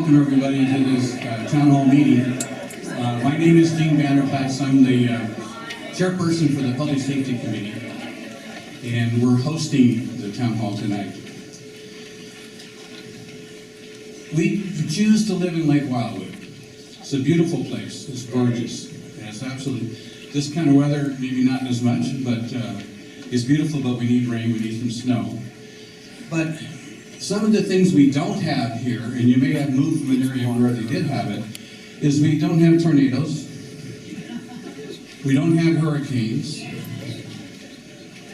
welcome everybody to this town hall meeting. My name is Dean Vanderplatz. I'm the chairperson for the Public Safety Committee, and we're hosting the town hall tonight. We choose to live in Lake Wildwood. It's a beautiful place. It's gorgeous. It's absolutely, this kind of weather, maybe not as much, but it's beautiful, but we need rain, we need some snow. But some of the things we don't have here, and you may have moved from an area where they did have it, is we don't have tornadoes, we don't have hurricanes,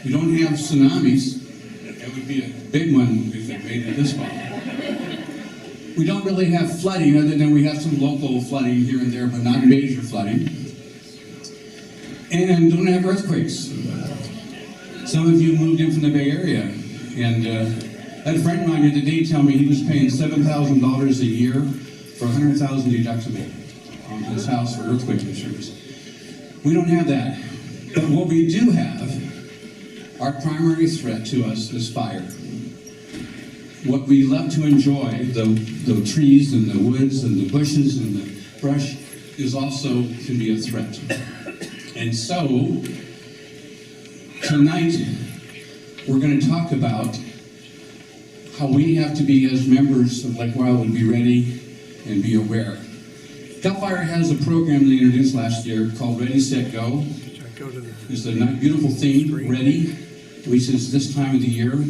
we don't have tsunamis. That would be a big one if it made it this far. We don't really have flooding, other than we have some local flooding here and there, but not major flooding. And don't have earthquakes. Some of you moved in from the Bay Area, and I had a friend of mine the other day tell me he was paying $7,000 a year for $100,000 deductible on his house for earthquake insurance. We don't have that. But what we do have, our primary threat to us is fire. What we love to enjoy, the trees and the woods and the bushes and the brush, is also can be a threat. And so, tonight, we're going to talk about how we have to be, as members of Lake Wildwood, be ready and be aware. CAL FIRE has a program they introduced last year called Ready, Set, Go. It's a beautiful theme, Ready, which is this time of the year.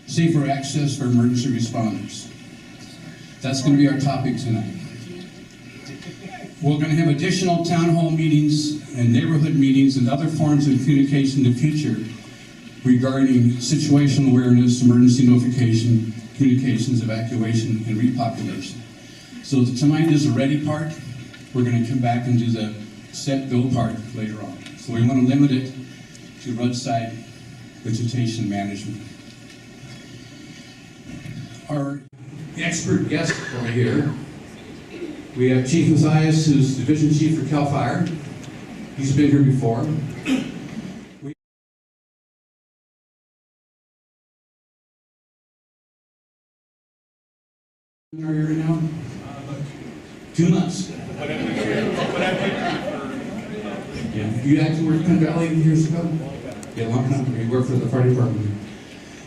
Safer access for emergency responders. That's going to be our topic tonight. We're going to have additional town hall meetings and neighborhood meetings and other forms of communication in the future regarding situational awareness, emergency notification, communications, evacuation, and repopulation. So tonight is the ready part. We're going to come back and do the set go part later on. So we want to limit it to roadside vegetation management. Our expert guest over here, we have Chief Matthias, who's Division Chief for CAL FIRE. He's been here before. Are you here now? 2 months. Yeah. You actually worked in Valley years ago? Yeah, a long time. You worked for the fire department.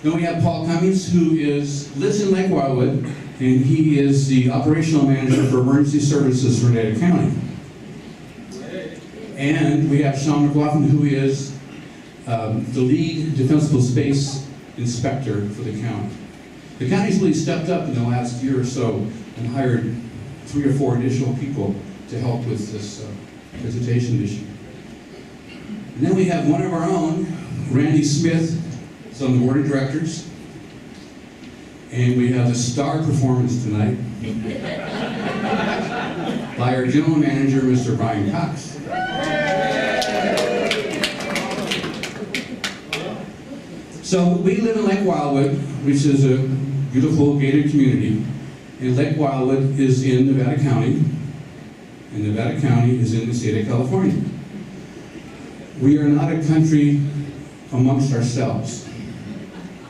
Then we have Paul Cummings, who lives in Lake Wildwood, and he is the operational manager for emergency services for Natick County. And we have Sean McLaughlin, who is the lead defensible space inspector for the county. The county's really stepped up in the last year or so and hired 3 or 4 additional people to help with this vegetation issue. And then we have one of our own, Randy Smith, is on the board of directors. And we have a star performance tonight by our general manager, Mr. Brian Cox. So we live in Lake Wildwood, which is a beautiful gated community. And Lake Wildwood is in Nevada County, and Nevada County is in the state of California. We are not a country amongst ourselves.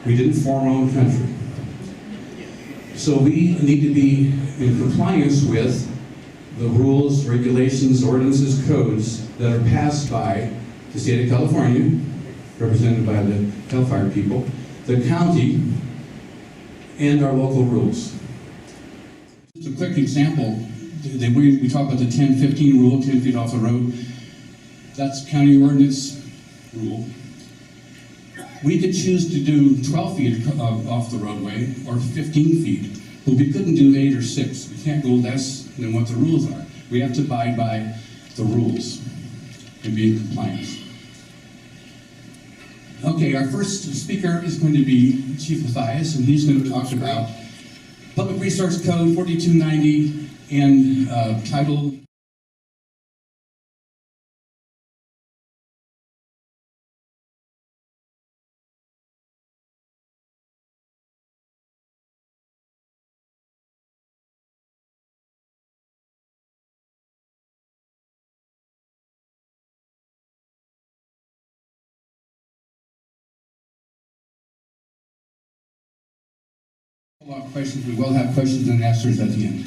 We didn't form our own country. So we need to be in compliance with the rules, regulations, ordinances, codes that are passed by the state of California, represented by the CAL FIRE people, the county, and our local rules. Just a quick example, we talk about the 10-15 rule, 10 feet off the road. That's county ordinance rule. We could choose to do 12 feet off the roadway or 15 feet, but we couldn't do 8 or 6. We can't go less than what the rules are. We have to abide by the rules and be in compliance. Okay, our first speaker is going to be Chief Matthias, and he's going to talk about Public Resource Code 4290 and Title. A lot of questions. We will have questions and answers at the end.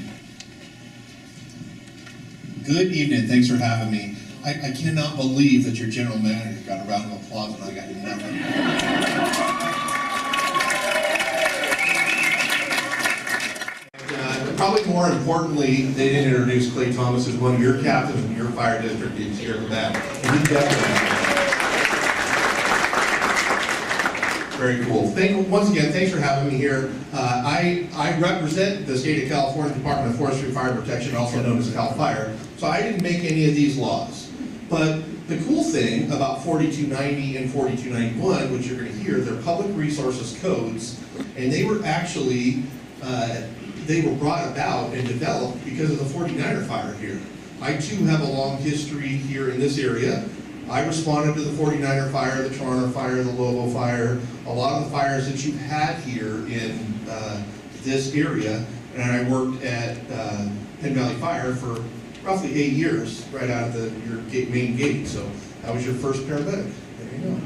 Good evening. Thanks for having me. I cannot believe that your general manager got a round of applause and I got nothing. Probably more importantly, they didn't introduce Clay Thomas as one of your captains in your fire district. He's here in the back. And he definitely. Very cool. Once again, thanks for having me here. I represent the state of California Department of Forestry and Fire Protection, also known as CAL FIRE, so I didn't make any of these laws. But the cool thing about 4290 and 4291, which you're going to hear, they're public resources codes, and they were actually, they were brought about and developed because of the 49er fire here. I too have a long history here in this area. I responded to the 49er fire, the Toronto fire, the Lobo fire, a lot of the fires that you've had here in this area, and I worked at Penn Valley Fire for roughly 8 years, right out of your main gate, so that was your first paramedic. There you go.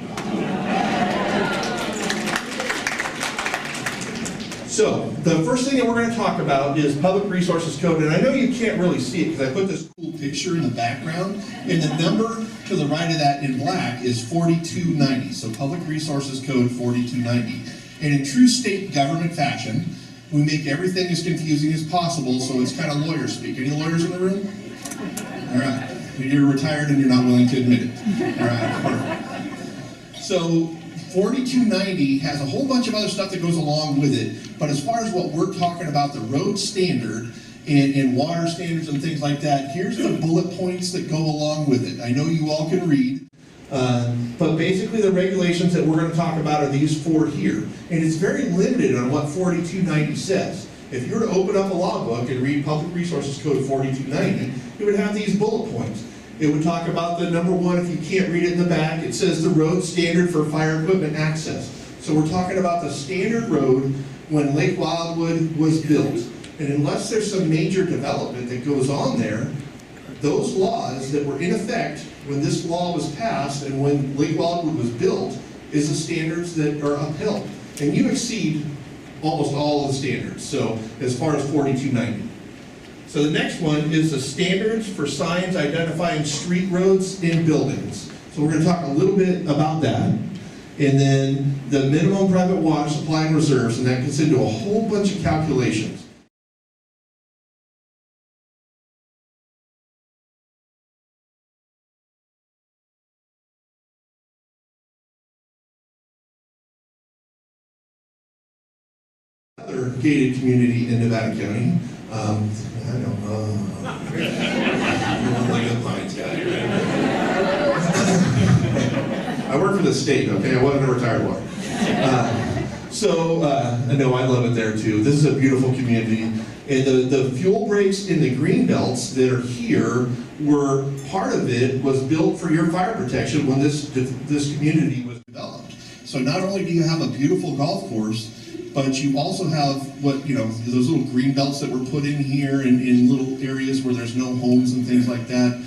So, the first thing that we're going to talk about is Public Resources Code, and I know you can't really see it because I put this cool picture in the background, and the number to the right of that in black is 4290, so Public Resources Code 4290. And in true state government fashion, we make everything as confusing as possible, so it's kind of lawyer speak. Any lawyers in the room? All right. You're retired and you're not willing to admit it. All right, perfect. So, 4290 has a whole bunch of other stuff that goes along with it, but as far as what we're talking about, the road standard and water standards and things like that, here's the bullet points that go along with it. I know you all can read, but basically the regulations that we're going to talk about are these 4 here, and it's very limited on what 4290 says. If you were to open up a law book and read Public Resources Code 4290, it would have these bullet points. It would talk about the number 1, if you can't read it in the back, it says the road standard for fire equipment access. So we're talking about the standard road when Lake Wildwood was built. And unless there's some major development that goes on there, those laws that were in effect when this law was passed and when Lake Wildwood was built is the standards that are upheld. And you exceed almost all of the standards, so as far as 4290. So the next one is the standards for signs identifying street roads and buildings. So we're going to talk a little bit about that. And then the minimum private water supply and reserves, and that gets into a whole bunch of calculations. Another gated community in Nevada County. I don't know. You're like a Pines guy, right? I work for the state, okay? I wasn't a retired lawyer. I know I love it there too. This is a beautiful community. And the fuel breaks in the green belts that are here were, part of it was built for your fire protection when this community was developed. So not only do you have a beautiful golf course, but you also have those little green belts that were put in here in little areas where there's no homes and things like that.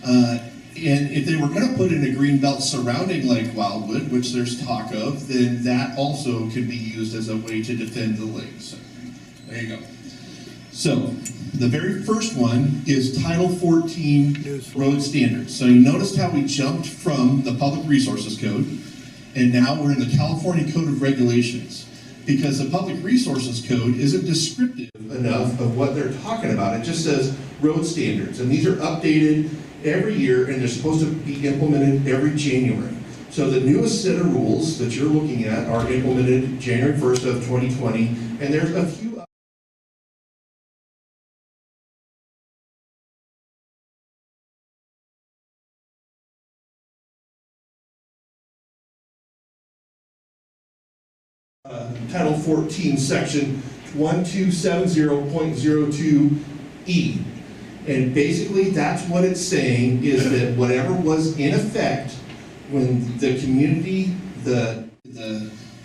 And if they were going to put in a green belt surrounding Lake Wildwood, which there's talk of, then that also can be used as a way to defend the lake. So there you go. So the very first one is Title 14 Road Standards. So you noticed how we jumped from the Public Resources Code, and now we're in the California Code of Regulations. Because the Public Resources Code isn't descriptive enough of what they're talking about. It just says road standards, and these are updated every year, and they're supposed to be implemented every January. So the newest set of rules that you're looking at are implemented January 1st of 2020, and there's a few Title 14, Section 1270.02E. And basically, that's what it's saying, is that whatever was in effect when the community, the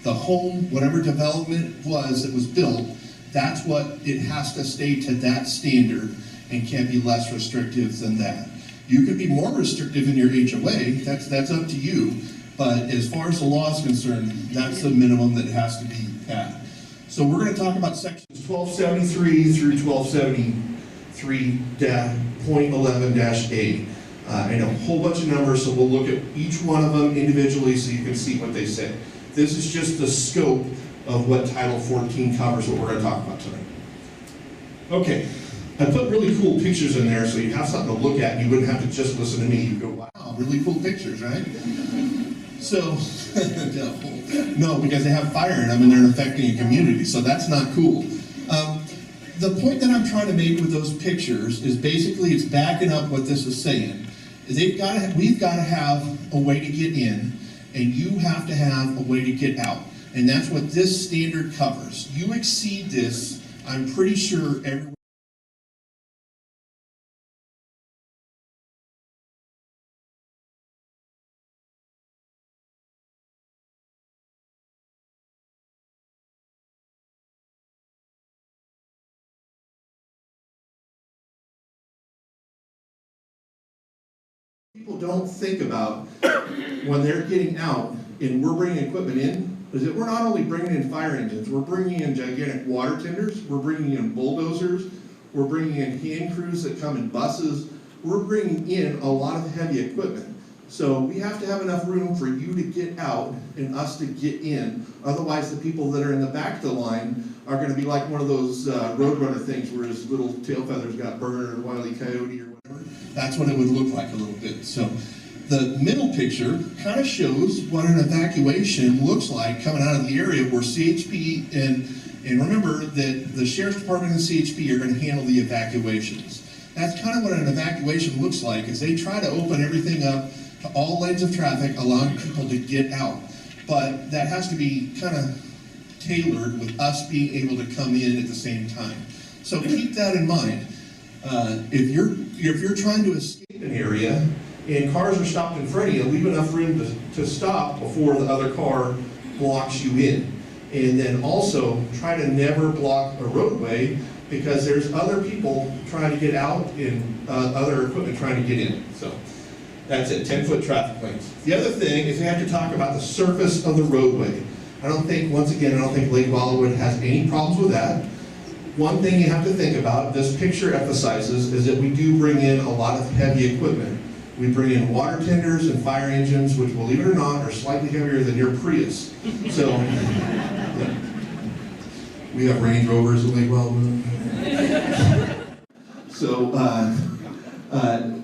home, whatever development was that was built, that's what it has to stay to that standard and can't be less restrictive than that. You could be more restrictive in your HOA, that's up to you, but as far as the law is concerned, that's the minimum that has to be at. So we're going to talk about sections 1273 through 1273.11-A. I know a whole bunch of numbers, so we'll look at each one of them individually so you can see what they say. This is just the scope of what Title 14 covers, what we're going to talk about tonight. Okay, I put really cool pictures in there so you have something to look at and you wouldn't have to just listen to me. You go, wow, really cool pictures, right? So, no, because they have fire in them and they're affecting a community, so that's not cool. The point that I'm trying to make with those pictures is basically it's backing up what this is saying. We've got to have a way to get in, and you have to have a way to get out. And that's what this standard covers. You exceed this, I'm pretty sure everyone. People don't think about when they're getting out and we're bringing equipment in, is that we're not only bringing in fire engines, we're bringing in gigantic water tenders, we're bringing in bulldozers, we're bringing in hand crews that come in buses, we're bringing in a lot of heavy equipment. So we have to have enough room for you to get out and us to get in. Otherwise, the people that are in the back of the line are going to be like one of those Roadrunner things where his little tail feathers got burned or Wile E. Coyote or whatever. That's what it would look like a little bit. So the middle picture kind of shows what an evacuation looks like coming out of the area where CHP and remember that the Sheriff's Department and CHP are going to handle the evacuations. That's kind of what an evacuation looks like, is they try to open everything up to all lanes of traffic, allowing people to get out. But that has to be kind of tailored with us being able to come in at the same time. So keep that in mind. If you're trying to escape an area and cars are stopped in front of you, leave enough room to stop before the other car blocks you in. And then also try to never block a roadway because there's other people trying to get out and other equipment trying to get in. So that's it, 10-foot traffic lanes. The other thing is they have to talk about the surface of the roadway. Once again, I don't think Lake Wildwood has any problems with that. One thing you have to think about, this picture emphasizes, is that we do bring in a lot of heavy equipment. We bring in water tenders and fire engines, which, believe it or not, are slightly heavier than your Prius. So, yeah. We have Range Rovers at Lake Wildwood. So,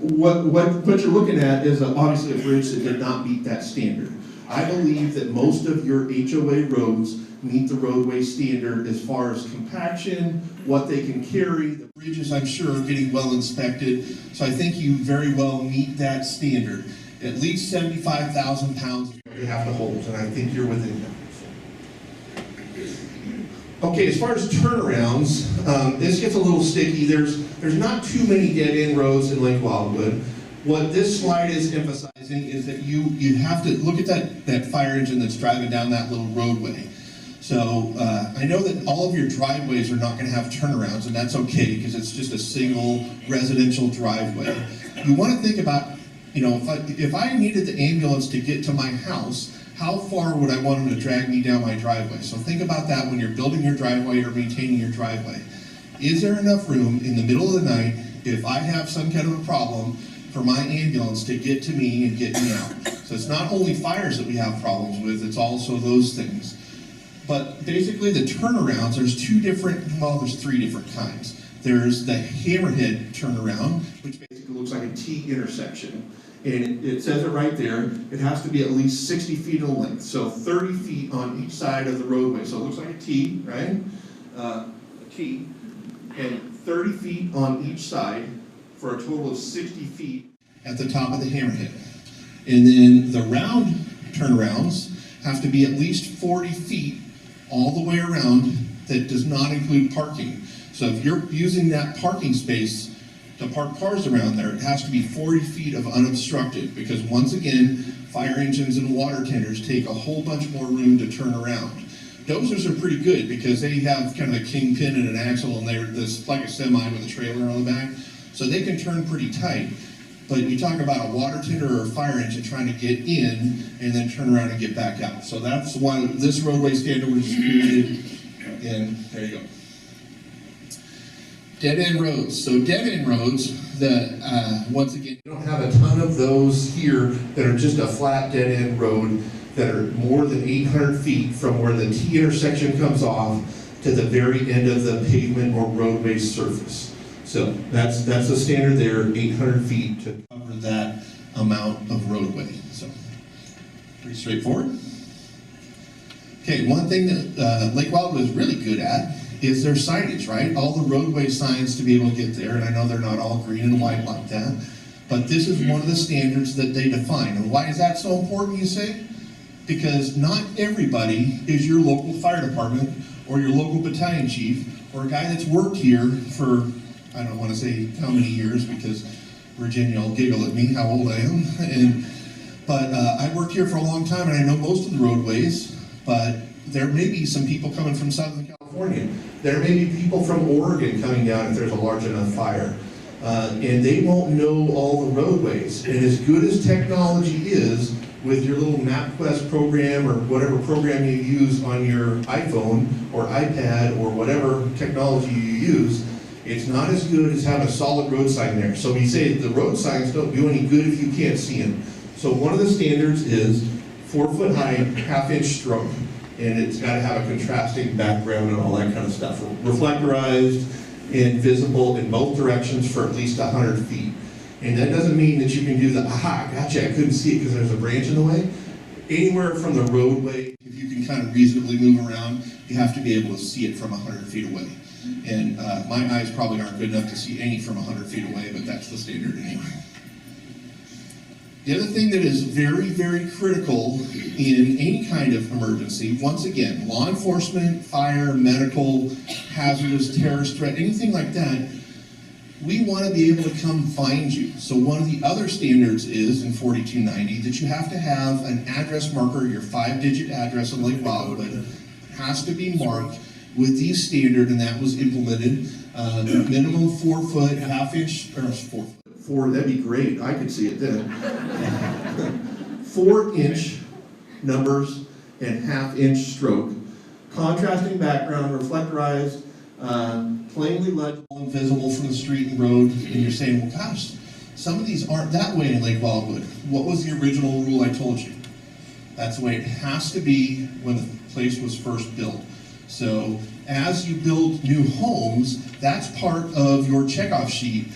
what you're looking at is obviously a bridge that did not meet that standard. I believe that most of your HOA roads meet the roadway standard as far as compaction, what they can carry. The bridges, I'm sure, are getting well inspected, so I think you very well meet that standard. At least 75,000 pounds you have to hold, and I think you're within that. Okay, as far as turnarounds, this gets a little sticky. There's not too many dead-end roads in Lake Wildwood. What this slide is emphasizing is that you have to look at that fire engine that's driving down that little roadway. So I know that all of your driveways are not going to have turnarounds, and that's okay because it's just a single residential driveway. You want to think about, if I needed the ambulance to get to my house, how far would I want them to drag me down my driveway? So think about that when you're building your driveway or maintaining your driveway. Is there enough room in the middle of the night, if I have some kind of a problem, for my ambulance to get to me and get me out? So it's not only fires that we have problems with, it's also those things. But basically the turnarounds, there's three different kinds. There's the hammerhead turnaround, which basically looks like a T intersection. And it says it right there, it has to be at least 60 feet in length, so 30 feet on each side of the roadway. So it looks like a T, right? A T, and 30 feet on each side for a total of 60 feet at the top of the hammerhead. And then the round turnarounds have to be at least 40 feet all the way around. That does not include parking. So if you're using that parking space to park cars around there, it has to be 40 feet of unobstructed, because once again, fire engines and water tenders take a whole bunch more room to turn around. Dozers are pretty good because they have kind of a kingpin and an axle, and they're this like a semi with a trailer on the back, so they can turn pretty tight. But you talk about a water tender or a fire engine trying to get in and then turn around and get back out. So that's why this roadway standard was created. And there you go. Dead end roads. So dead end roads, once again, you don't have a ton of those here that are just a flat dead end road that are more than 800 feet from where the T intersection comes off to the very end of the pavement or roadway surface. So that's the standard there, 800 feet to cover that amount of roadway. So pretty straightforward. Okay, one thing that Lake Wildwood is really good at is their signage, right? All the roadway signs to be able to get there, and I know they're not all green and white like that, but this is one of the standards that they define. And why is that so important, you say? Because not everybody is your local fire department or your local battalion chief or a guy that's worked here for, I don't want to say how many years, because Virginia will giggle at me how old I am. But I worked here for a long time, and I know most of the roadways. But there may be some people coming from Southern California. There may be people from Oregon coming down if there's a large enough fire. And they won't know all the roadways. And as good as technology is, with your little MapQuest program or whatever program you use on your iPhone or iPad or whatever technology you use, it's not as good as having a solid road sign there. So we say the road signs don't do any good if you can't see them. So one of the standards is 4 foot high, half-inch stroke, and it's got to have a contrasting background and all that kind of stuff. Reflectorized and visible in both directions for at least 100 feet. And that doesn't mean that you can do the, aha, gotcha, I couldn't see it because there's a branch in the way. Anywhere from the roadway, if you can kind of reasonably move around, you have to be able to see it from 100 feet away. And my eyes probably aren't good enough to see any from 100 feet away, but that's the standard anyway. The other thing that is very, very critical in any kind of emergency, once again, law enforcement, fire, medical, hazardous, terrorist threat, anything like that, we want to be able to come find you. So one of the other standards is in 4290 that you have to have an address marker, your 5-digit address in Lake Wildwood has to be marked with these standard, and that was implemented. Minimum 4 foot, half-inch, or 4 foot. 4, that'd be great. I could see it then. 4-inch numbers and half-inch stroke. Contrasting background, reflectorized, plainly legible and visible from the street and road. And you're saying, well, gosh, some of these aren't that way in Lake Wildwood. What was the original rule I told you? That's the way it has to be when the place was first built. So as you build new homes, that's part of your checkoff sheet.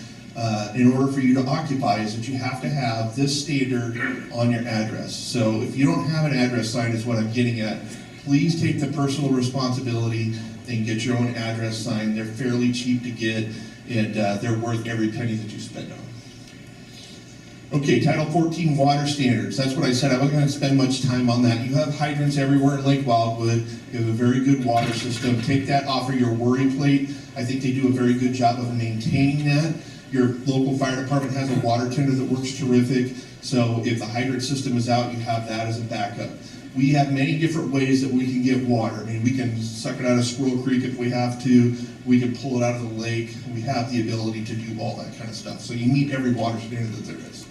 In order for you to occupy, is that you have to have this standard on your address. So if you don't have an address sign, is what I'm getting at, please take the personal responsibility and get your own address sign. They're fairly cheap to get, and they're worth every penny that you spend on them. Okay, Title 14 water standards. That's what I said. I wasn't going to spend much time on that. You have hydrants everywhere in Lake Wildwood. You have a very good water system. Take that off of your worry plate. I think they do a very good job of maintaining that. Your local fire department has a water tender that works terrific. So if the hydrant system is out, you have that as a backup. We have many different ways that we can get water. I mean, we can suck it out of Squirrel Creek if we have to. We can pull it out of the lake. We have the ability to do all that kind of stuff. So you meet every water standard that there is.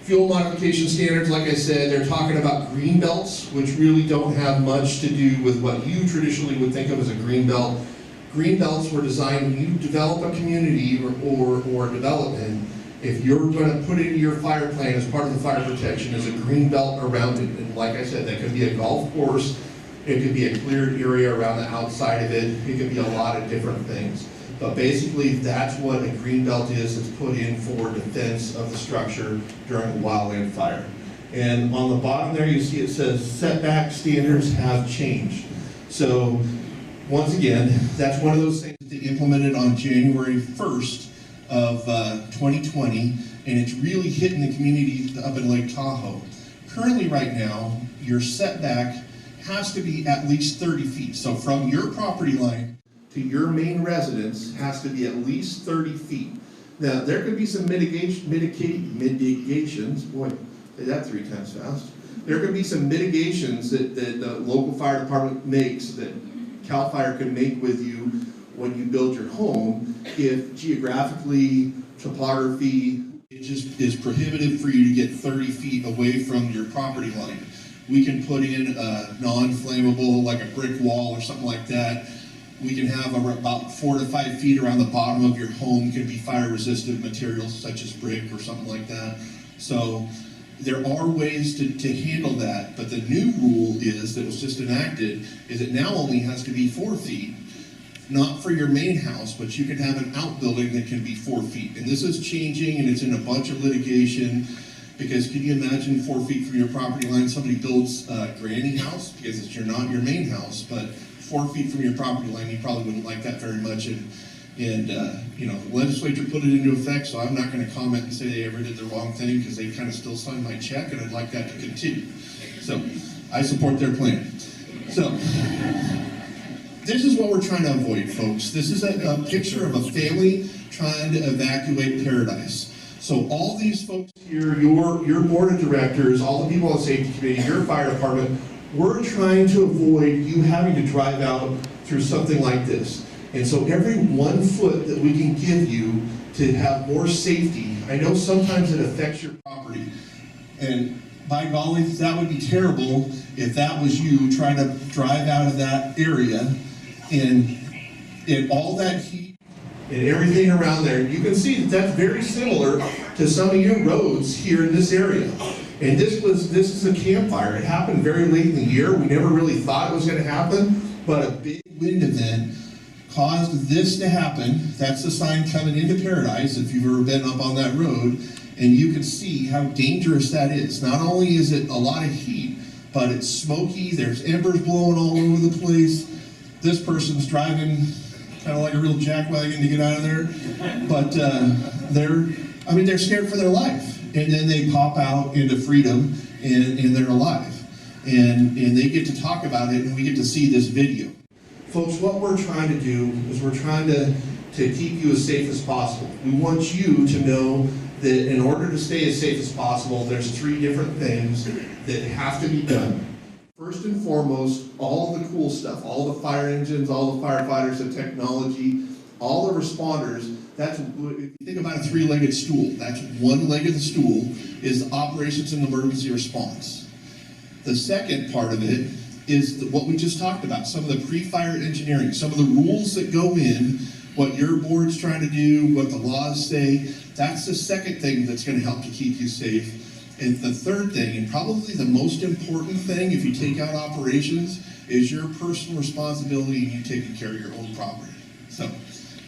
Fuel modification standards, like I said, they're talking about green belts, which really don't have much to do with what you traditionally would think of as a green belt. Green belts were designed when you develop a community or development. If you're going to put into your fire plan as part of the fire protection as a green belt around it, and like I said, that could be a golf course, it could be a cleared area around the outside of it, it could be a lot of different things. But basically, that's what a green belt is. It's put in for defense of the structure during a wildland fire. And on the bottom there, you see it says setback standards have changed. So once again, that's one of those things that they implemented on January 1st of 2020, and it's really hitting the community up in Lake Tahoe. Currently right now, your setback has to be at least 30 feet. So from your property line to your main residence has to be at least 30 feet. Now, there could be some mitigations, boy, say that 3 times fast. There could be some mitigations that the local fire department makes, that CAL FIRE can make with you when you build your home, if geographically, topography, it just is prohibitive for you to get 30 feet away from your property line. We can put in a non-flammable, like a brick wall or something like that. We can have about 4 to 5 feet around the bottom of your home can be fire-resistant materials such as brick or something like that. So there are ways to handle that, but the new rule is, that was just enacted, is it now only has to be 4 feet. Not for your main house, but you can have an outbuilding that can be 4 feet. And this is changing, and it's in a bunch of litigation, because can you imagine 4 feet from your property line, somebody builds a granny house, because it's not your main house, but 4 feet from your property line, you probably wouldn't like that very much. And you know, the legislature put it into effect, so I'm not going to comment and say they ever did the wrong thing, because they kind of still signed my check, and I'd like that to continue. So I support their plan. So this is what we're trying to avoid, folks. This is a picture of a family trying to evacuate Paradise. So all these folks here, your board of directors, all the people on the safety committee, your fire department, we're trying to avoid you having to drive out through something like this. And so every 1 foot that we can give you to have more safety, I know sometimes it affects your property. And by golly, that would be terrible if that was you trying to drive out of that area and all that heat and everything around there. You can see that that's very similar to some of your roads here in this area. And this is a campfire. It happened very late in the year. We never really thought it was going to happen, but a big wind event caused this to happen. That's the sign coming into Paradise, if you've ever been up on that road, and you can see how dangerous that is. Not only is it a lot of heat, but it's smoky, there's embers blowing all over the place. This person's driving kind of like a real jackwagon to get out of there, but they're scared for their life. And then they pop out into freedom, and they're alive. And they get to talk about it, and we get to see this video. Folks, what we're trying to do is we're trying to keep you as safe as possible. We want you to know that in order to stay as safe as possible, there's 3 different things that have to be done. First and foremost, all of the cool stuff, all the fire engines, all the firefighters, the technology, all the responders, that's, if you think about a 3-legged stool, that's 1 leg of the stool is operations and emergency response. The second part of it is what we just talked about, some of the pre-fire engineering, some of the rules that go in, what your board's trying to do, what the laws say. That's the second thing that's going to help to keep you safe. And the third thing, and probably the most important thing if you take out operations, is your personal responsibility and you taking care of your own property. So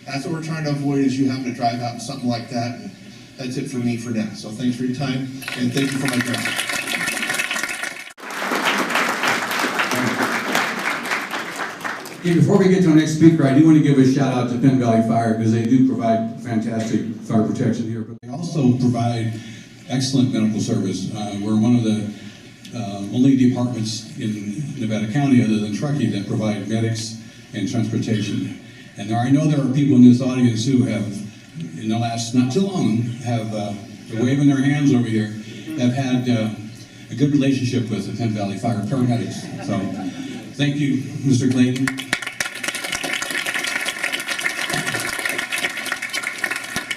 that's what we're trying to avoid, is you having to drive out in something like that. And that's it for me for now. So thanks for your time, and thank you for my time. Okay, before we get to our next speaker, I do want to give a shout out to Penn Valley Fire, because they do provide fantastic fire protection here, but they also provide excellent medical service. We're one of the only departments in Nevada County, other than Truckee, that provide medics and transportation. And I know there are people in this audience who have, in the last not too long, have they're waving their hands over here, have had a good relationship with the Penn Valley Fire paramedics. So thank you, Mr. Clayton.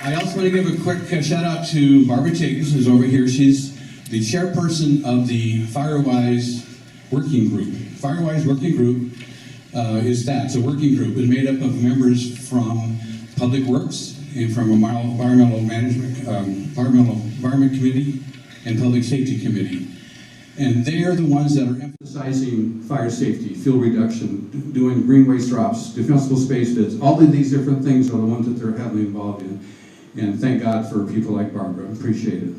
I also want to give a quick shout out to Barbara Tiggs, who's over here. She's the chairperson of the FireWise Working Group. FireWise Working Group is that. It's a working group. It's made up of members from Public Works and from Environmental Management, Environment Committee and Public Safety Committee. And they are the ones that are emphasizing fire safety, fuel reduction, doing green waste drops, defensible space bids. All of these different things are the ones that they're heavily involved in. And thank God for people like Barbara. Appreciate it.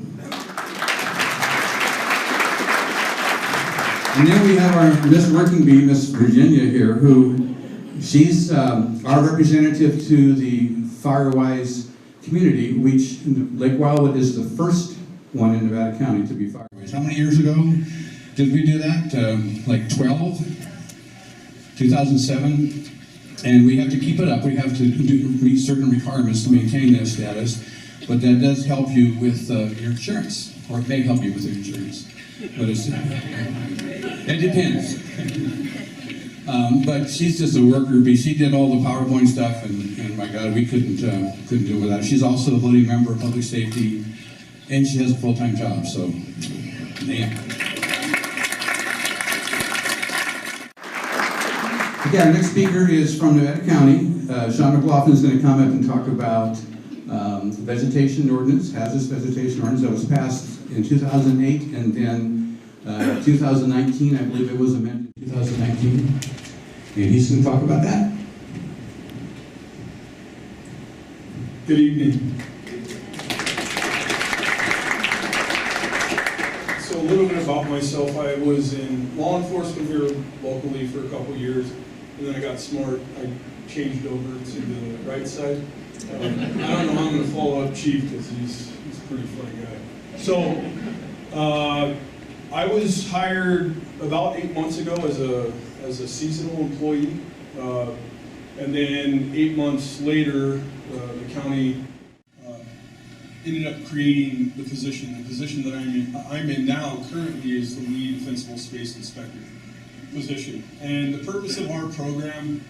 And then we have our Miss Working Bee, Miss Virginia here, who she's our representative to the Firewise community, which Lake Wildwood is the first one in Nevada County to be Firewise. How many years ago did we do that? Like 12? 2007? And we have to keep it up. We have to meet certain requirements to maintain that status. But that does help you with your insurance, or it may help you with your insurance. But it depends. But she's just a worker bee. She did all the PowerPoint stuff, and my God, we couldn't do it without her. She's also a voting member of public safety, and she has a full-time job. So, yeah. Okay, our next speaker is from Nevada County. Sean McLaughlin is going to come up and talk about vegetation ordinance, hazardous vegetation ordinance that was passed in 2008, and then 2019, I believe it was amended in 2019. And he's going to talk about that. Good evening. So a little bit about myself. I was in law enforcement here locally for a couple of years, and then I got smart. I changed over to the right side. I don't know how I'm going to follow up Chief because he's a pretty funny guy. So I was hired about 8 months ago as a seasonal employee, and then 8 months later, the county ended up creating the position. The position that I'm in now currently is the lead defensible space inspector position. And the purpose of our program,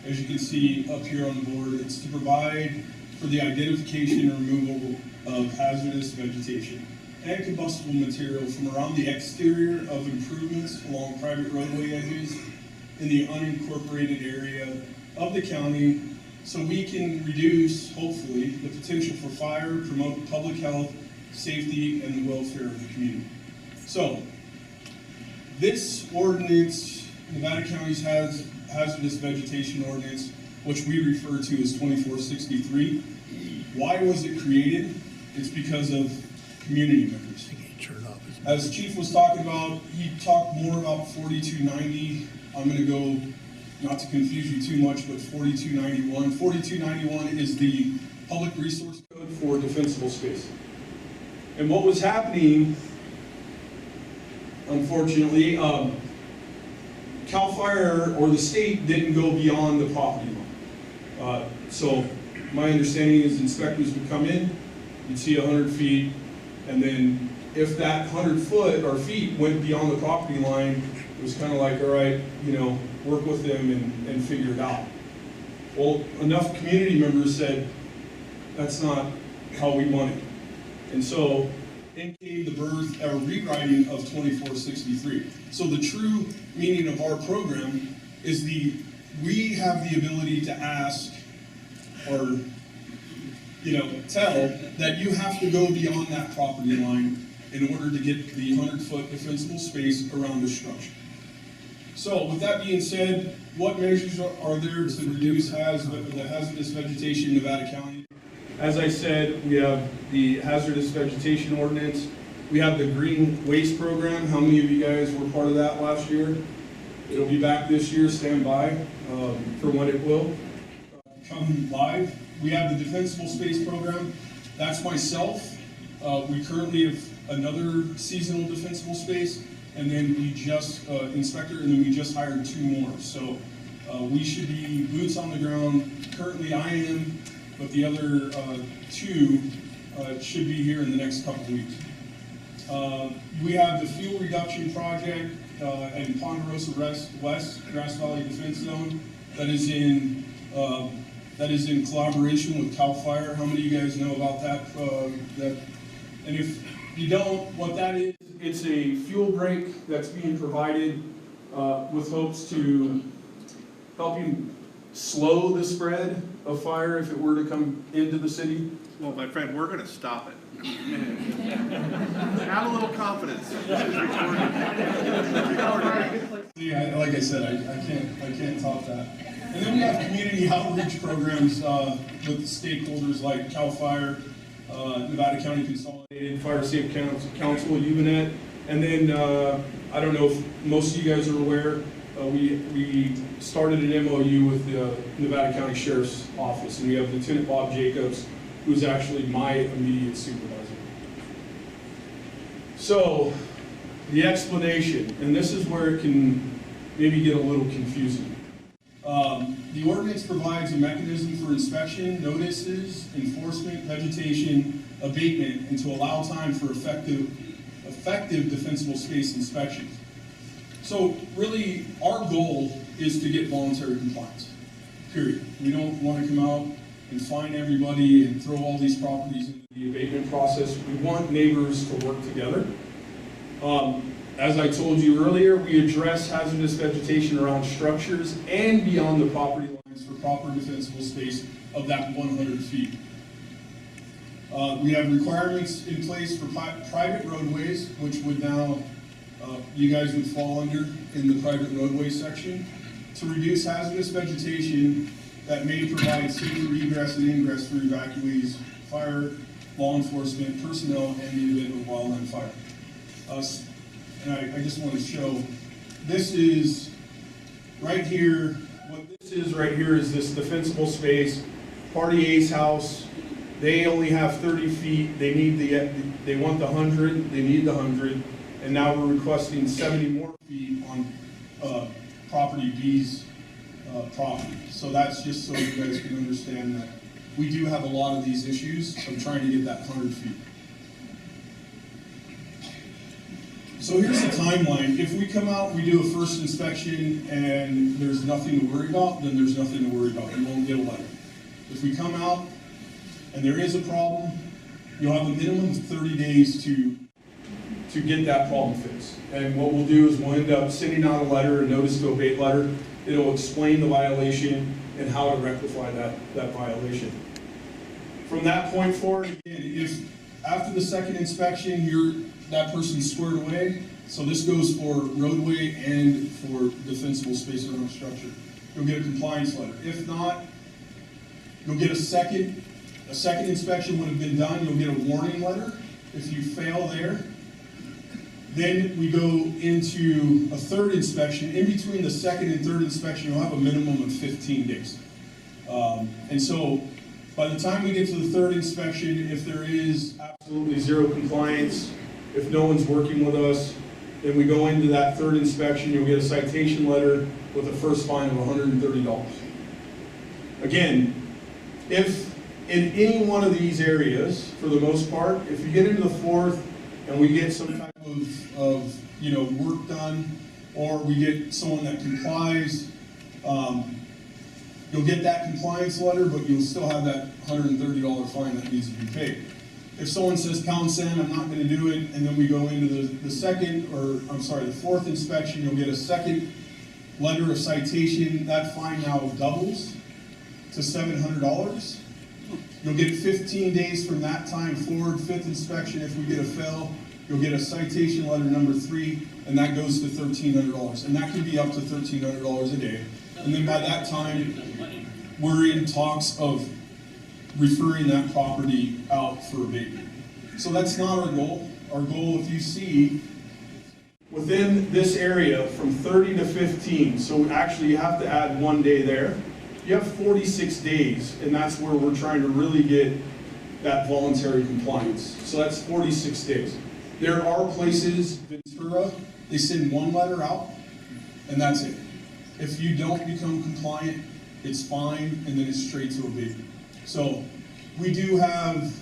as you can see up here on the board, it's to provide for the identification and removal of hazardous vegetation and combustible material from around the exterior of improvements along private roadway edges in the unincorporated area of the county, so we can reduce, hopefully, the potential for fire, promote public health, safety, and the welfare of the community. So, this ordinance, Nevada County's hazardous vegetation ordinance, which we refer to as 2463. Why was it created? It's because of community members. As Chief was talking about, he talked more about 4290. I'm going to go, not to confuse you too much, but 4291. 4291 is the public resource code for defensible space. And what was happening, unfortunately, CAL FIRE or the state didn't go beyond the property line. So my understanding is inspectors would come in, you'd see 100 feet, and then if that 100 foot or feet went beyond the property line, it was kind of like, all right, you know, work with them and figure it out. Well, enough community members said, that's not how we want it. And so in came the birth or rewriting of 2463. So the true meaning of our program is we have the ability to ask or, you know, tell that you have to go beyond that property line in order to get the 100-foot defensible space around the structure. So with that being said, what measures are there to reduce the hazardous vegetation in Nevada County? As I said, we have the hazardous vegetation ordinance. We have the green waste program. How many of you guys were part of that last year? It'll be back this year. Stand by for when it will come live. We have the defensible space program. That's myself. We currently have another seasonal defensible space, and then we just inspector, and then we just hired 2 more. So we should be boots on the ground. Currently I am, but the other 2 should be here in the next couple of weeks. We have the fuel reduction project in Ponderosa West Grass Valley Defense Zone that is in collaboration with CAL FIRE. How many of you guys know about that? And if you don't, what that is, it's a fuel break that's being provided with hopes to helping slow the spread of fire if it were to come into the city. Well, my friend, we're going to stop it. Have a little confidence. Yeah, like I said, I can't top that. And then we have community outreach programs with stakeholders like CAL FIRE, Nevada County Consolidated. Fire Safe Council, UNET, and then I don't know if most of you guys are aware, we started an MOU with the Nevada County Sheriff's Office, and we have Lieutenant Bob Jacobs, who's actually my immediate supervisor. So, the explanation, and this is where it can maybe get a little confusing. The ordinance provides a mechanism for inspection, notices, enforcement, vegetation, abatement, and to allow time for effective defensible space inspections. So really, our goal is to get voluntary compliance, period. We don't want to come out and fine everybody and throw all these properties into The abatement process, we want neighbors to work together. As I told you earlier, we address hazardous vegetation around structures and beyond the property lines for proper defensible space of that 100 feet. We have requirements in place for private roadways, which would now, you guys would fall under in the private roadway section, to reduce hazardous vegetation that may provide safer egress and ingress for evacuees, fire, law enforcement, personnel, and the event of wildland fire. And I just want to show, this is right here, what this is right here is this defensible space. Party A's house, they only have 30 feet, they want the 100, they need the 100, and now we're requesting 70 more feet on property B's property. So that's just so you guys can understand that we do have a lot of these issues, so I'm trying to get that 100 feet. So here's the timeline. If we come out, we do a first inspection, and there's nothing to worry about, then there's nothing to worry about. You won't get a letter. If we come out, and there is a problem, you'll have a minimum of 30 days to get that problem fixed. And what we'll do is we'll end up sending out a letter, a notice to abate letter. It'll explain the violation and how to rectify that violation. From that point forward, again, if after the second inspection, that person's squared away, so this goes for roadway and for defensible space around structure, you'll get a compliance letter. If not, you'll get a second inspection would have been done, you'll get a warning letter. If you fail there, then we go into a third inspection. In between the second and third inspection, you'll have a minimum of 15 days. And so by the time we get to the third inspection, if there is absolutely zero compliance, if no one's working with us, then we go into that third inspection, you'll get a citation letter with a first fine of $130. Again, if in any one of these areas, for the most part, if you get into the fourth and we get some type of work done, or we get someone that complies, you'll get that compliance letter, but you'll still have that $130 fine that needs to be paid. If someone says, pound sand, I'm not going to do it, and then we go into the fourth inspection, you'll get a second letter of citation. That fine now doubles to $700. You'll get 15 days from that time forward. Fifth inspection, if we get a fail, you'll get a citation letter number 3, and that goes to $1,300. And that can be up to $1,300 a day. And then by that time, we're in talks of referring that property out for abatement. So that's not our goal. Our goal, if you see, within this area from 30 to 15, so actually you have to add 1 day there, you have 46 days, and that's where we're trying to really get that voluntary compliance. So that's 46 days. There are places, Ventura, they send 1 letter out, and that's it. If you don't become compliant, it's fine, and then it's straight to abatement. So we do have,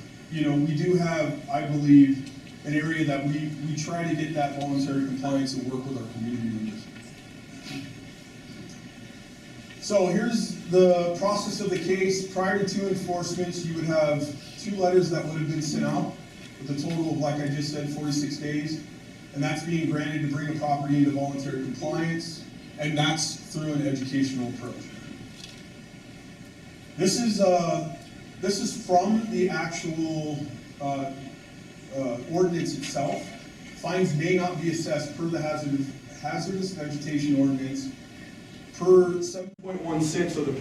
I believe, an area that we try to get that voluntary compliance and work with our community members. So here's the process of the case. Prior to 2 enforcements, you would have 2 letters that would have been sent out with a total of, like I just said, 46 days. And that's being granted to bring a property into voluntary compliance, and that's through an educational approach. This is from the actual ordinance itself, fines may not be assessed per the hazardous vegetation ordinance per 7.16 of the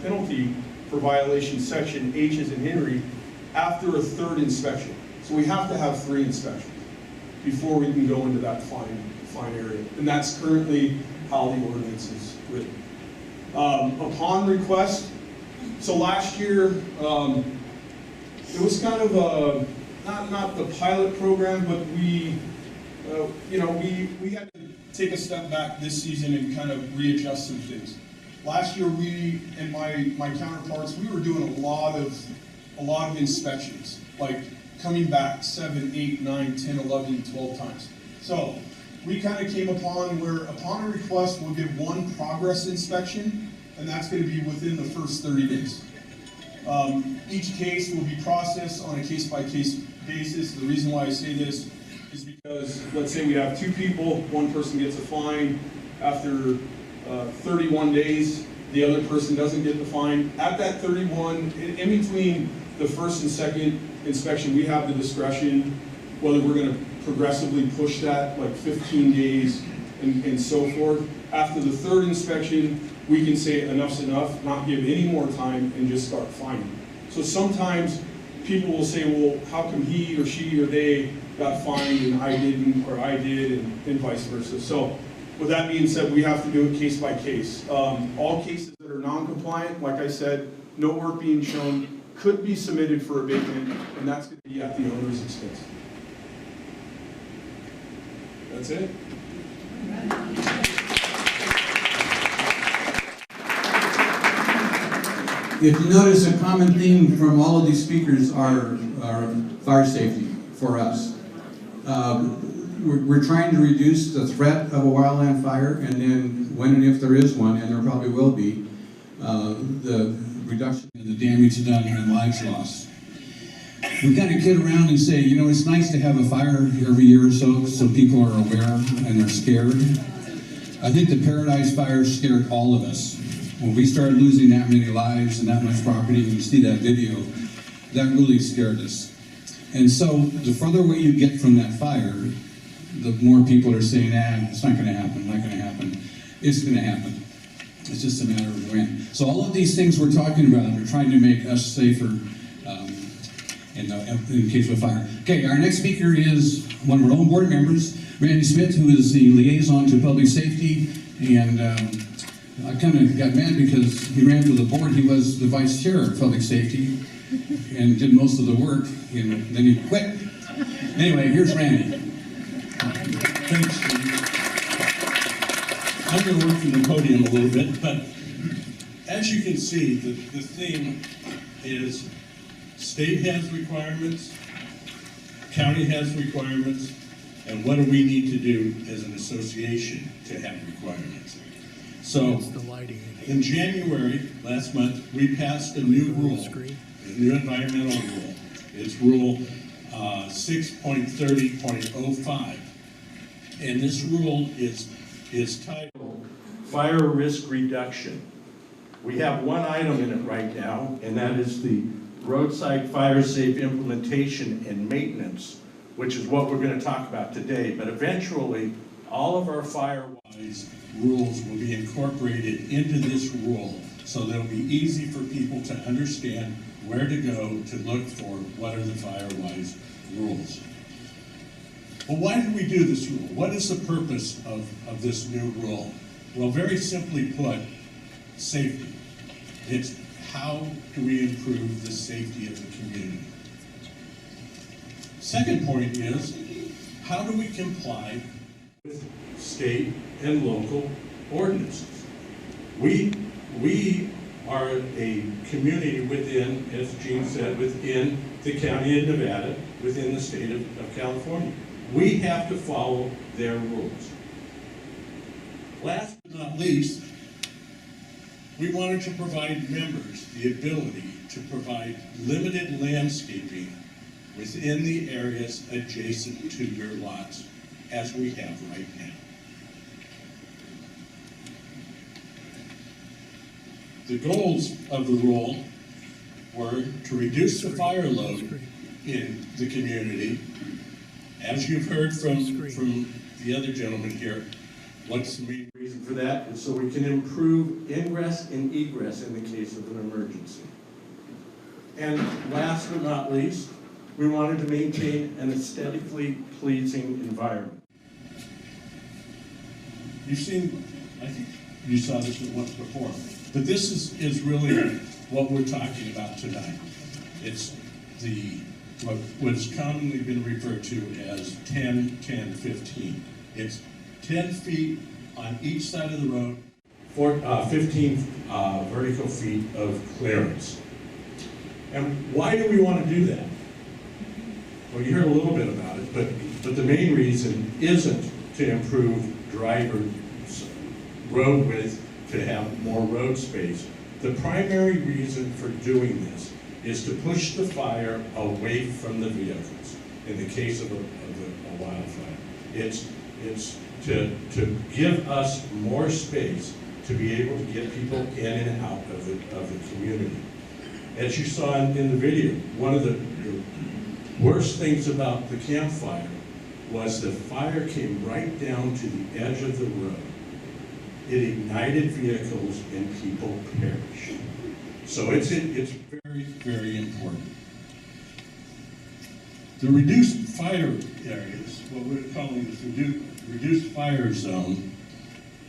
penalty for violation section H as in Henry after a third inspection. So we have to have 3 inspections before we can go into that fine area. And that's currently how the ordinance is written. Upon request, so last year, it was kind of a, not the pilot program, but we had to take a step back this season and kind of readjust some things. Last year, we and my counterparts, we were doing a lot of inspections, like coming back 7, 8, 9, 10, 11, 12 times. So we kind of came upon where upon a request, we'll give 1 progress inspection, and that's going to be within the first 30 days. Each case will be processed on a case-by-case basis. The reason why I say this is because, let's say we have 2 people, 1 person gets a fine. After 31 days, the other person doesn't get the fine. At that 31, in between the first and second inspection, we have the discretion whether we're going to progressively push that, like 15 days and so forth. After the 3rd inspection, we can say enough's enough, not give any more time, and just start fining. So sometimes people will say, well, how come he or she or they got fined and I didn't, or I did, and vice versa. So with that being said, we have to do it case by case. All cases that are non-compliant, like I said, no work being shown, could be submitted for abatement, and that's going to be at the owner's expense. That's it. If you notice, a common theme from all of these speakers are fire safety for us. We're trying to reduce the threat of a wildland fire, and then when and if there is one, and there probably will be, the reduction in the damage done and lives lost. We kind of kid around and say, you know, it's nice to have a fire every year or so people are aware and they're scared. I think the Paradise Fire scared all of us. When we started losing that many lives and that much property, and you see that video, that really scared us. And so the further away you get from that fire, the more people are saying, it's not going to happen, not going to happen. It's going to happen. It's just a matter of when. So all of these things we're talking about are trying to make us safer in case of a fire. Okay, our next speaker is one of our own board members, Randy Smith, who is the liaison to public safety. And I kind of got mad because he ran for the board. He was the vice chair of public safety and did most of the work, and then he quit. Anyway, here's Randy. Thanks, Steve. I'm going to work from the podium a little bit, but as you can see, the theme is state has requirements, county has requirements, and what do we need to do as an association to have requirements? So, in January, last month, we passed a new rule, a new environmental rule. It's Rule 6.30.05. And this rule is titled Fire Risk Reduction. We have one item in it right now, and that is the Roadside Fire Safe Implementation and Maintenance, which is what we're going to talk about today. But eventually, all of our fire-wise rules will be incorporated into this rule, so that it'll be easy for people to understand where to go to look for what are the fire-wise rules. Well, why did we do this rule? What is the purpose of this new rule? Well, very simply put, safety. It's how do we improve the safety of the community? Second point is, how do we comply with state and local ordinances? We are a community within, as Gene said, within the county of Nevada, within the state of California. We have to follow their rules. Last but not least, we wanted to provide members the ability to provide limited landscaping within the areas adjacent to your lots, as we have right now. The goals of the rule were to reduce the fire load in the community. As you've heard from the other gentleman here, what's the main reason for that? Is so we can improve ingress and egress in the case of an emergency. And last but not least, we wanted to maintain an aesthetically pleasing environment. You've seen, I think you saw this once before, but this is really what we're talking about tonight. It's what's commonly been referred to as 10, 10, 15. It's 10 feet on each side of the road, 15 vertical feet of clearance. And why do we want to do that? Well, you heard a little bit about it, but the main reason isn't to improve driver road width, to have more road space. The primary reason for doing this is to push the fire away from the vehicles in the case of a wildfire. It's to give us more space to be able to get people in and out of the community. As you saw in the video, one of the worst things about the campfire was the fire came right down to the edge of the road. It ignited vehicles and people perished. So it's very, very important. The reduced fire areas, what we're calling the reduced fire zone,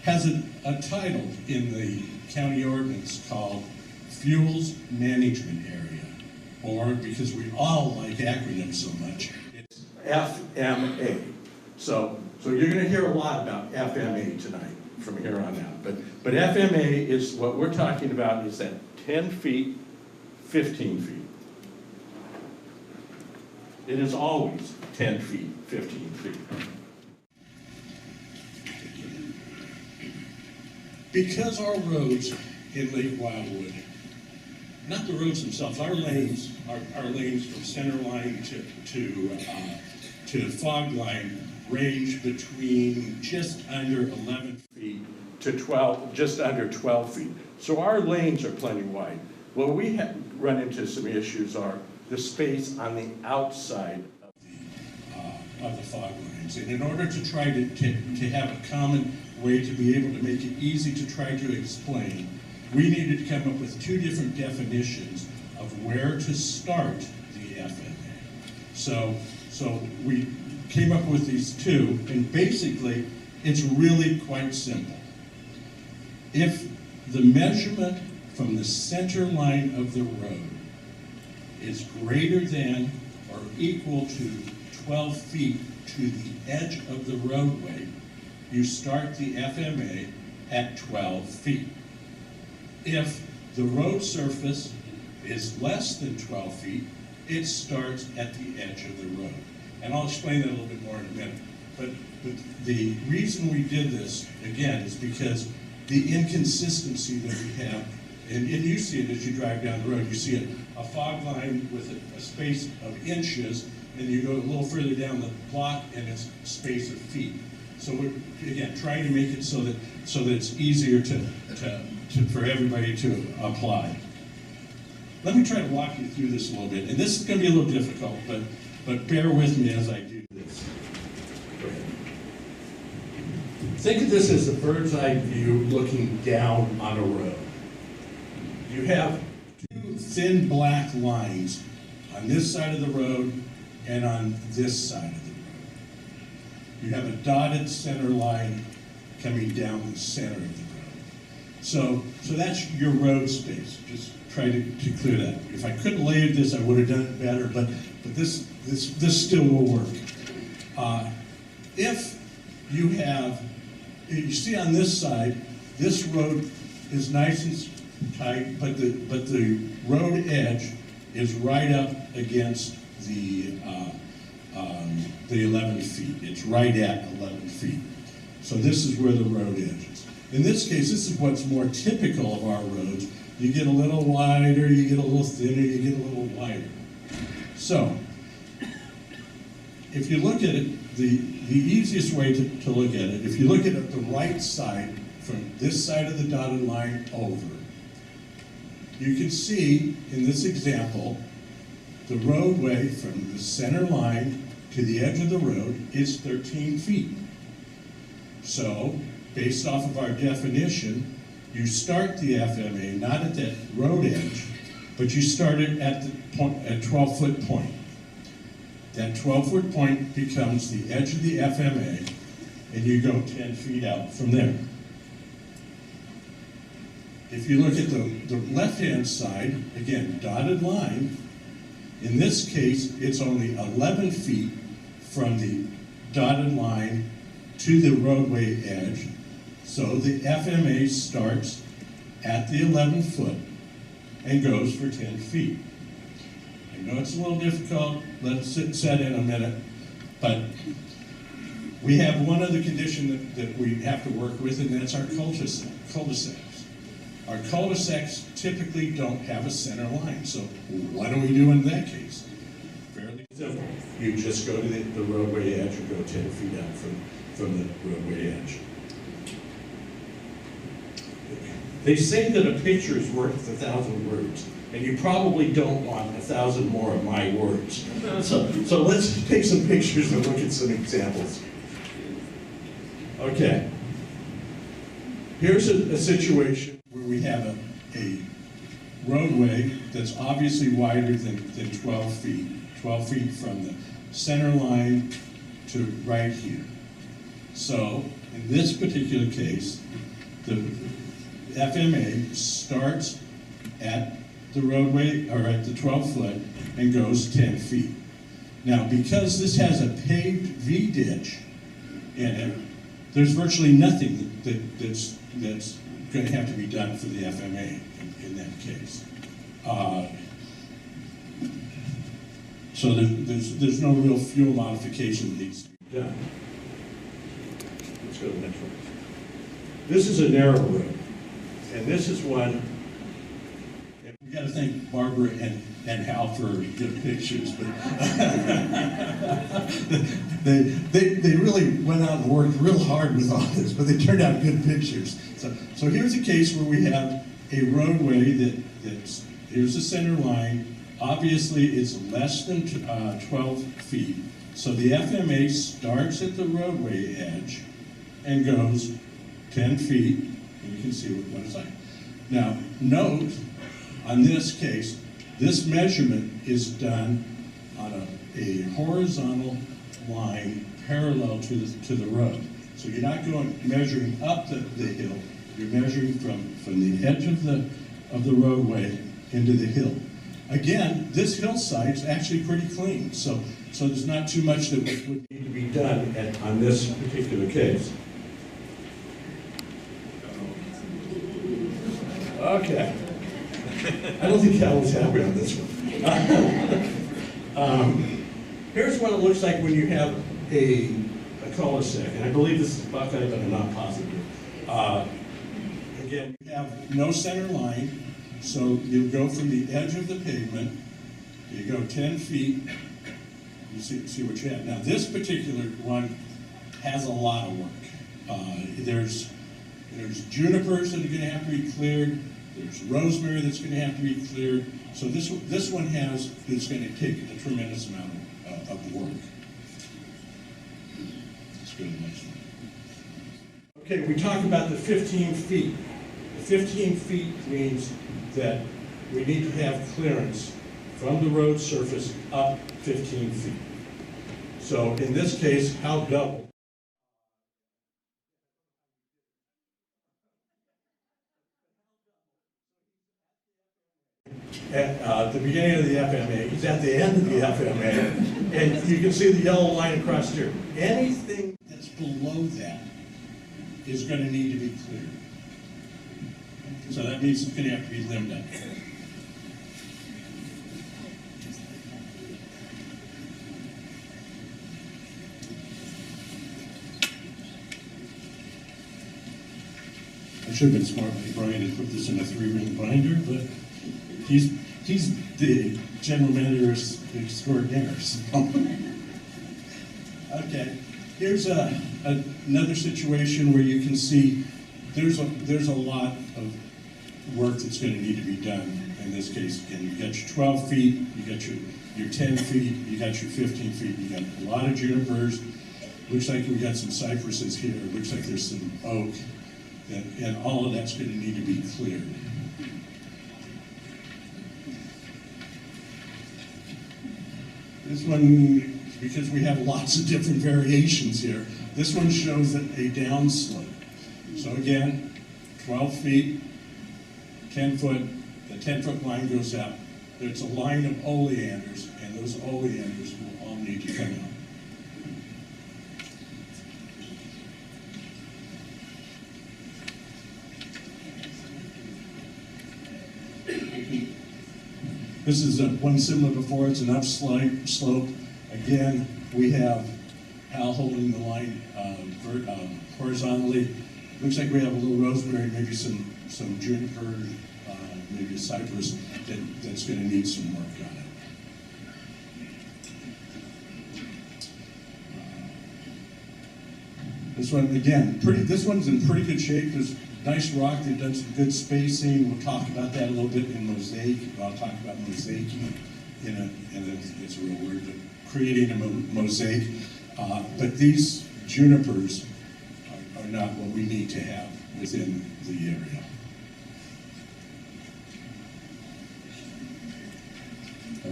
has a title in the county ordinance called Fuels Management Area, or because we all like acronyms so much, it's FMA. So you're going to hear a lot about FMA tonight from here on out. But FMA is what we're talking about is that 10 feet, 15 feet. It is always 10 feet, 15 feet. Because our roads in Lake Wildwood, not the roads themselves, our lanes from center line to fog line range between just under 11 feet to 12, just under 12 feet. So our lanes are plenty wide. Well, we run into some issues are the space on the outside of the fog lines. And in order to try to have a common way to be able to make it easy to try to explain, we needed to come up with two different definitions of where to start the FMA. So we came up with these two, and basically it's really quite simple. If the measurement from the center line of the road is greater than or equal to 12 feet to the edge of the roadway, you start the FMA at 12 feet. If the road surface is less than 12 feet, it starts at the edge of the road. And I'll explain that a little bit more in a minute. But the reason we did this, again, is because the inconsistency that we have, and you see it as you drive down the road, you see a fog line with a space of inches, and you go a little further down the block and it's a space of feet. So we're, again, trying to make it so that it's easier for everybody to apply. Let me try to walk you through this a little bit, and this is going to be a little difficult, but bear with me as I do this. Think of this as a bird's eye view looking down on a road. You have two thin black lines on this side of the road and on this side of the road. You have a dotted center line coming down the center of the road. So that's your road space. Just try to clear that. If I couldn't layer this, I would have done it better, but this still will work. If you have, you see on this side, this road is nice and tight, but the road edge is right up against the 11 feet. It's right at 11 feet. So this is where the road edge is. In this case, this is what's more typical of our roads. You get a little wider, you get a little thinner, you get a little wider. So, if you look at it, the easiest way to look at it, if you look at it the right side, from this side of the dotted line over, you can see in this example, the roadway from the center line to the edge of the road is 13 feet. So, based off of our definition, you start the FMA not at that road edge, but you start it at the point, at 12-foot point. That 12-foot point becomes the edge of the FMA, and you go 10 feet out from there. If you look at the left-hand side, again, dotted line, in this case, it's only 11 feet from the dotted line to the roadway edge. So the FMA starts at the 11 foot and goes for 10 feet. I know it's a little difficult, let it set in a minute, but we have one other condition that we have to work with, and that's our cul-de-sacs. Our cul-de-sacs typically don't have a center line, so what do we do in that case? Fairly simple. You just go to the roadway edge and go 10 feet out from the roadway edge. They say that a picture is worth 1,000 words, and you probably don't want 1,000 more of my words. So let's take some pictures and look at some examples. Okay. Here's a situation where we have a roadway that's obviously wider than 12 feet. 12 feet from the center line to right here. So, in this particular case, the FMA starts at the roadway, or at the 12 foot, and goes 10 feet. Now, because this has a paved V-ditch in it, there's virtually nothing that's going to have to be done for the FMA in that case. So there's no real fuel modification that needs to be done. Let's go to the next one. This is a narrow road, and this is one. And we got to thank Barbara and Hal for good pictures, but they really went out and worked real hard with all this, but they turned out good pictures. So here's a case where we have a roadway that's here's the center line. Obviously, it's less than 12 feet. So the FMA starts at the roadway edge and goes 10 feet, and you can see what it's like. Now, note, on this case, this measurement is done on a horizontal line parallel to the road. So you're not measuring up the hill, you're measuring from the edge of the roadway into the hill. Again, this hillside is actually pretty clean, so there's not too much that would need to be done on this particular case. Okay. I don't think Cal was happy on this one. Here's what it looks like when you have a cul-de-sac, and I believe this is Buckeye, but I'm not positive. Again, you have no center line. So you go from the edge of the pavement, you go 10 feet, you see what you have. Now this particular one has a lot of work. There's junipers that are going to have to be cleared, there's rosemary that's going to have to be cleared. So this one is going to take a tremendous amount of work. Let's go to the next one. Okay, we talked about the 15 feet. The 15 feet means that we need to have clearance from the road surface up 15 feet. So in this case, how double? At the beginning of the FMA, he's at the end of the FMA, and you can see the yellow line across here. Anything that's below that is going to need to be cleared. So that means it's going to have to be limbed up. I should have been smart by Brian and put this in a 3-ring binder, but he's the general manager extraordinaire. So. Okay, here's another situation where you can see there's a lot of work that's going to need to be done in this case. Again, you got your 12 feet, you got your 10 feet, you got your 15 feet, you got a lot of junipers. Looks like we got some cypresses here, looks like there's some oak, and all of that's gonna need to be cleared. This one, because we have lots of different variations here, this one shows a downslope. So again, 12 feet, 10 foot, the 10-foot line goes up. There's a line of oleanders, and those oleanders will all need to come out. This is one similar before, it's an upslope. Again, we have Al holding the line horizontally. Looks like we have a little rosemary, maybe some juniper, maybe a cypress that's going to need some work on it. This one, again, this one's in pretty good shape. There's nice rock, they've done some good spacing. We'll talk about that a little bit in mosaic. I'll talk about mosaiking it's a real word, but creating a mosaic. But these junipers are not what we need to have within the area.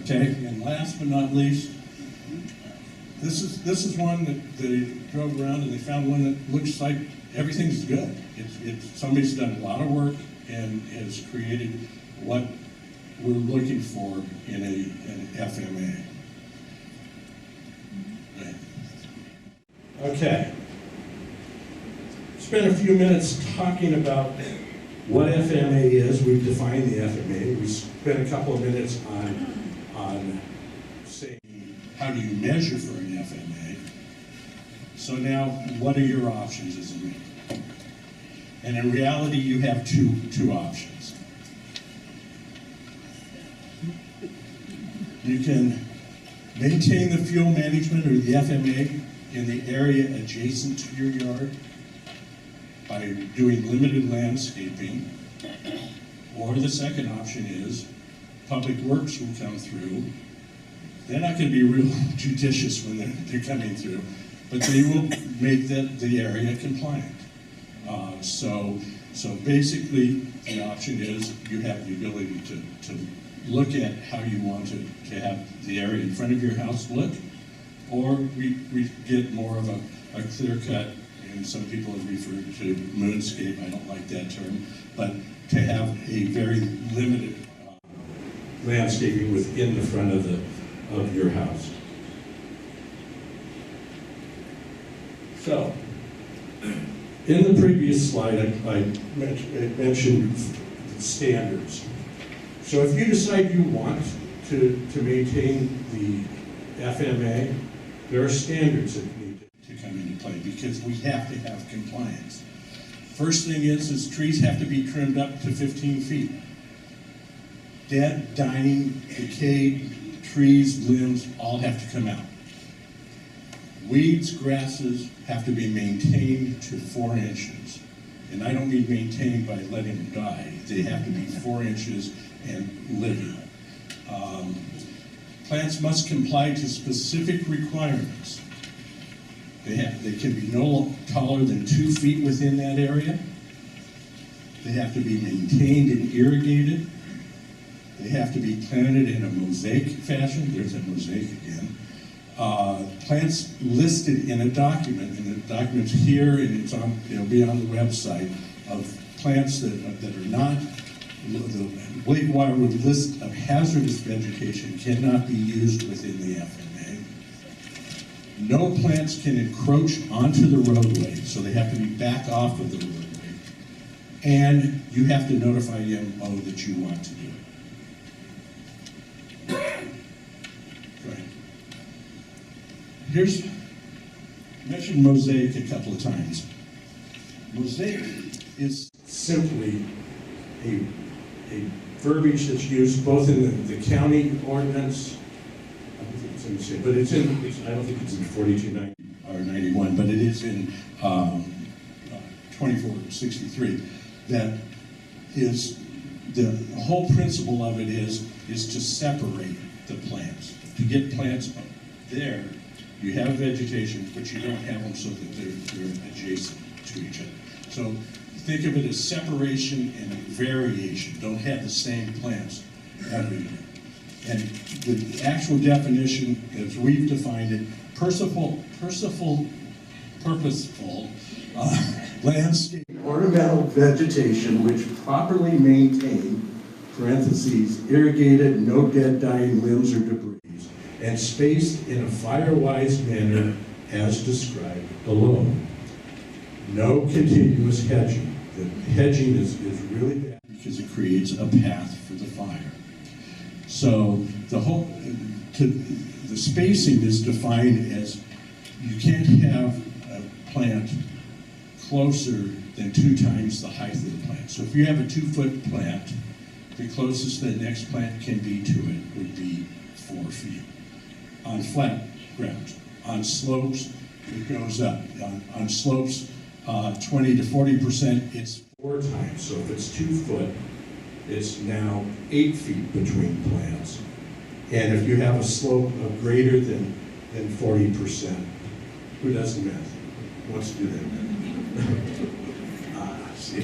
Okay, and last but not least, this is one that they drove around and they found one that looks like everything's good. Somebody's done a lot of work and has created what we're looking for in an FMA. Okay. Spent a few minutes talking about what FMA is. We've defined the FMA. We spent a couple of minutes on saying, how do you measure for an FMA? So now, what are your options as a maker? And in reality, you have two options. You can maintain the fuel management or the FMA in the area adjacent to your yard by doing limited landscaping. Or the second option is Public Works will come through. They're not going to be real judicious when they're coming through, but they will make the area compliant. So basically, the option is you have the ability to look at how you want to have the area in front of your house look, or we get more of a clear cut, and some people have referred to moonscape. I don't like that term, but to have a very limited landscaping within the front of your house. So, in the previous slide, I mentioned standards. So if you decide you want to maintain the FMA, there are standards that need to come into play because we have to have compliance. First thing is trees have to be trimmed up to 15 feet. Dead, dying, decayed trees, limbs, all have to come out. Weeds, grasses have to be maintained to 4 inches. And I don't mean maintained by letting them die. They have to be 4 inches and living. Plants must comply to specific requirements. They can be no taller than 2 feet within that area. They have to be maintained and irrigated. They have to be planted in a mosaic fashion. There's a mosaic again. Plants listed in a document, and the document's here, and it'll be on the website, of plants that are not, the Lake Wildwood list of hazardous vegetation cannot be used within the FMA. No plants can encroach onto the roadway, so they have to be back off of the roadway. And you have to notify MO that you want to do it. Right. Here's, I mentioned mosaic a couple of times. Mosaic is simply a verbiage that's used both in the county ordinance, I don't think it's in the state, but I don't think it's in 4290 or 91, but it is in 2463, that is the whole principle of it is to separate the plants. To get plants there, you have vegetation, but you don't have them so that they're adjacent to each other. So think of it as separation and variation. Don't have the same plants everywhere. And the actual definition, as we've defined it, purposeful landscape ornamental vegetation which properly maintained, parentheses, irrigated, no dead dying limbs or debris, and spaced in a fire-wise manner as described below. No continuous hedging. The hedging is really bad because it creates a path for the fire. So the spacing is defined as you can't have a plant closer than 2 times the height of the plant. So if you have a 2-foot plant, the closest the next plant can be to it would be 4 feet. On flat ground. On slopes, it goes up. On slopes, 20 to 40%, it's 4 times. So if it's 2 foot, it's now 8 feet between plants. And if you have a slope of greater than 40%, who does the math? Who wants to do that math? See.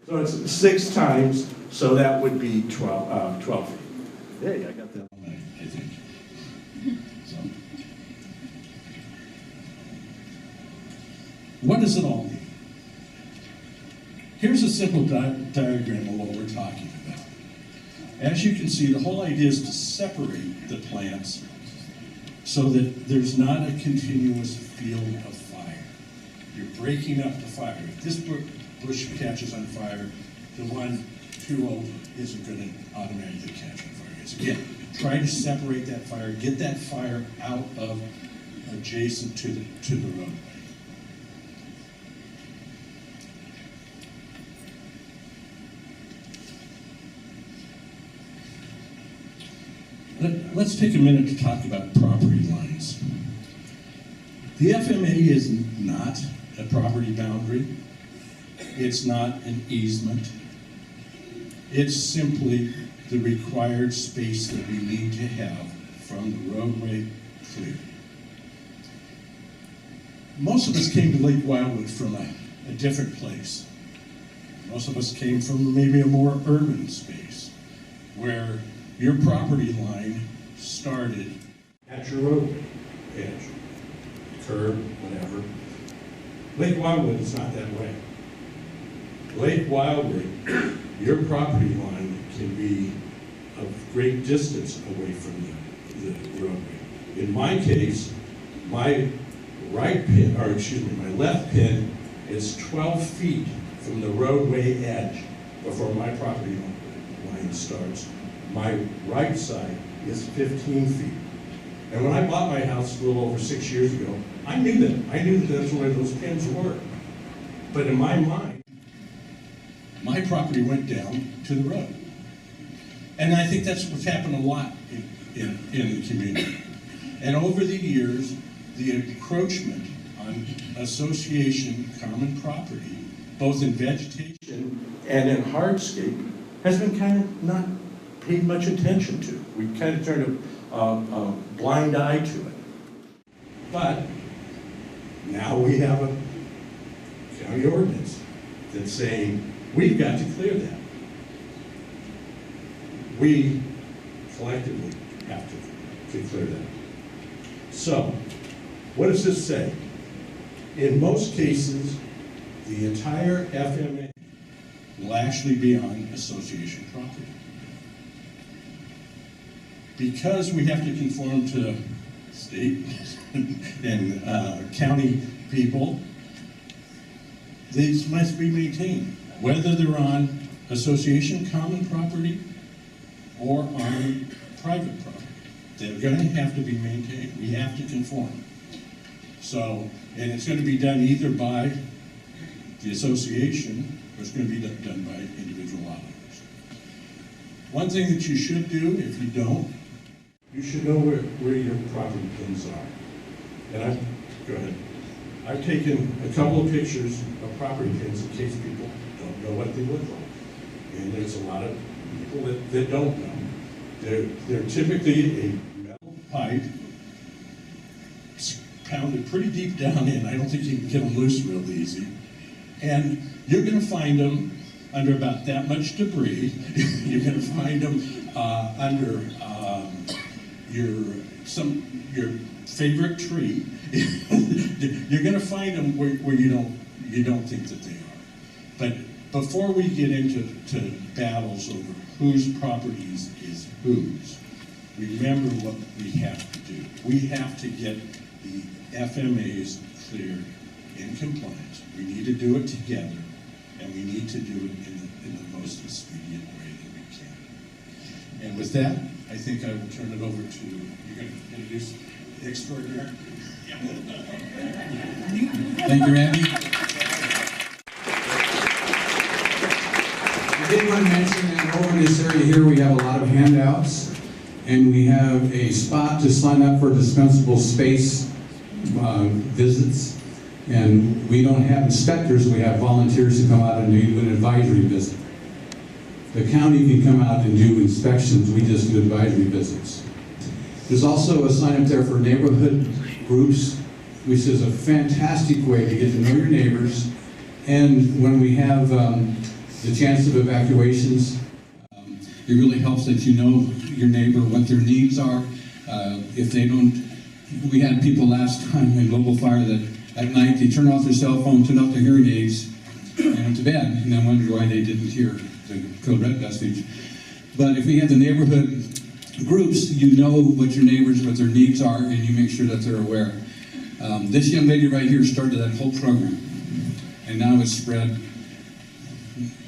So it's 6 times, so that would be 12 feet. Hey, I got that one, I think. So, what does it all mean? Here's a simple diagram of what we're talking about. As you can see, the whole idea is to separate the plants so that there's not a continuous field of fire. You're breaking up the fire. If this bush catches on fire, the one 2 over isn't going to automatically catch on fire. So again, try to separate that fire, get that fire out of adjacent to the roadway. Let's take a minute to talk about property lines. The FMA is not a property boundary. It's not an easement. It's simply the required space that we need to have from the roadway clear. Most of us came to Lake Wildwood from a different place. Most of us came from maybe a more urban space where your property line started at your roadway edge, curb, whatever. Lake Wildwood is not that way. Lake Wildwood, your property line can be a great distance away from the roadway. In my case, my right pin, or excuse me, my left pin is 12 feet from the roadway edge before my property line starts. My right side is 15 feet. And when I bought my house a little over 6 years ago, I knew that. I knew that that's where those pins were. But in my mind, my property went down to the road. And I think that's what's happened a lot in the community. And over the years, the encroachment on association common property, both in vegetation and in hardscape, has been kind of not paid much attention to. We kind of turned a blind eye to it. But now we have a county ordinance that's saying we've got to clear that. We collectively have to clear that. So, what does this say? In most cases, the entire FMA will actually be on association property. Because we have to conform to state and county people, these must be maintained, whether they're on association common property or on private property. They're going to have to be maintained. We have to conform. So, and it's going to be done either by the association or it's going to be done by individual lot owners. One thing that you should do, if you don't, you should know where your property pins are. And go ahead. I've taken a couple of pictures of property pins in case people don't know what they look like. And there's a lot of people that don't know. They're typically a metal pipe pounded pretty deep down in. I don't think you can get them loose real easy. And you're going to find them under about that much debris. You're going to find them under your favorite tree. You're going to find them where you don't think that they are. But before we get into battles over whose properties is whose, remember what we have to do. We have to get the FMAs cleared in compliance. We need to do it together, and we need to do it in the most expedient way that we can. And with that, I think I will turn it over to, you're going to introduce the extraordinary. Thank you, Randy. I did want to mention that over in this area here, we have a lot of handouts, and we have a spot to sign up for dispensable space visits. And we don't have inspectors, we have volunteers who come out and do an advisory visit. The county can come out and do inspections, we just do advisory visits. There's also a sign up there for neighborhood groups, which is a fantastic way to get to know your neighbors. And when we have the chance of evacuations, it really helps that you know your neighbor, what their needs are. If they don't, we had people last time in Global Fire that at night they turn off their cell phone, turn off their hearing aids, and went to bed, and then wonder why they didn't hear the code red message. But if we have the neighborhood groups, you know what your neighbors, what their needs are, and you make sure that they're aware. This young lady right here started that whole program, and now it's spread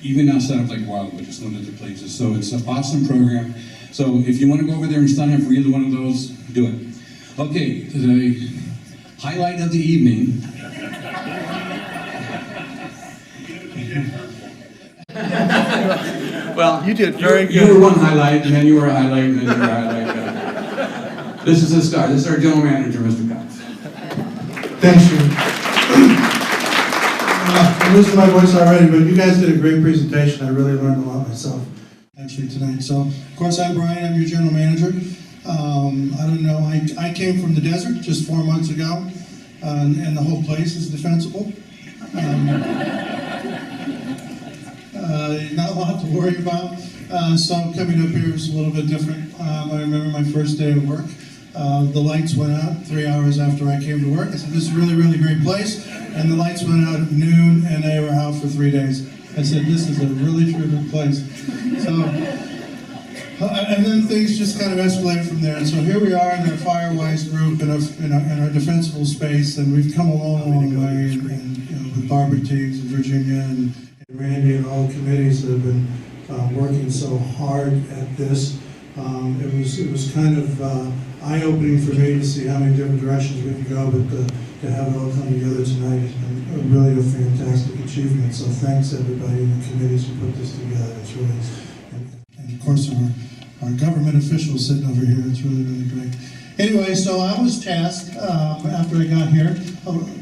even outside of Lake Wildwood, just one other places. So it's an awesome program. So if you want to go over there and sign up for either one of those, do it. Okay, the highlight of the evening. Well, You did very good. You were one highlight, and then you were a highlight, and then you were a highlight. This is the star. This is our general manager, Mr. Cox. Thanks, Jim. I'm losing my voice already, but you guys did a great presentation. I really learned a lot myself, actually, tonight. So, of course, I'm Brian. I'm your general manager. I don't know. I came from the desert just 4 months ago, and the whole place is defensible. Not a lot to worry about. So coming up here was a little bit different. I remember my first day of work. The lights went out 3 hours after I came to work. I said, this is a really, really great place. And the lights went out at noon, and they were out for 3 days. I said, this is a really terrific place. So, and then things just kind of escalated from there. And so here we are in our Firewise group in our defensible space, and we've come a long, long way. And you know, with Barbara Teagues and Virginia and Randy and all the committees that have been working so hard at this. It was kind of eye-opening for me to see how many different directions we can go, but to have it all come together tonight has been really a fantastic achievement. So thanks everybody in the committees who put this together. It's really, and of course our government officials sitting over here. It's really, really great. Anyway, so I was tasked after I got here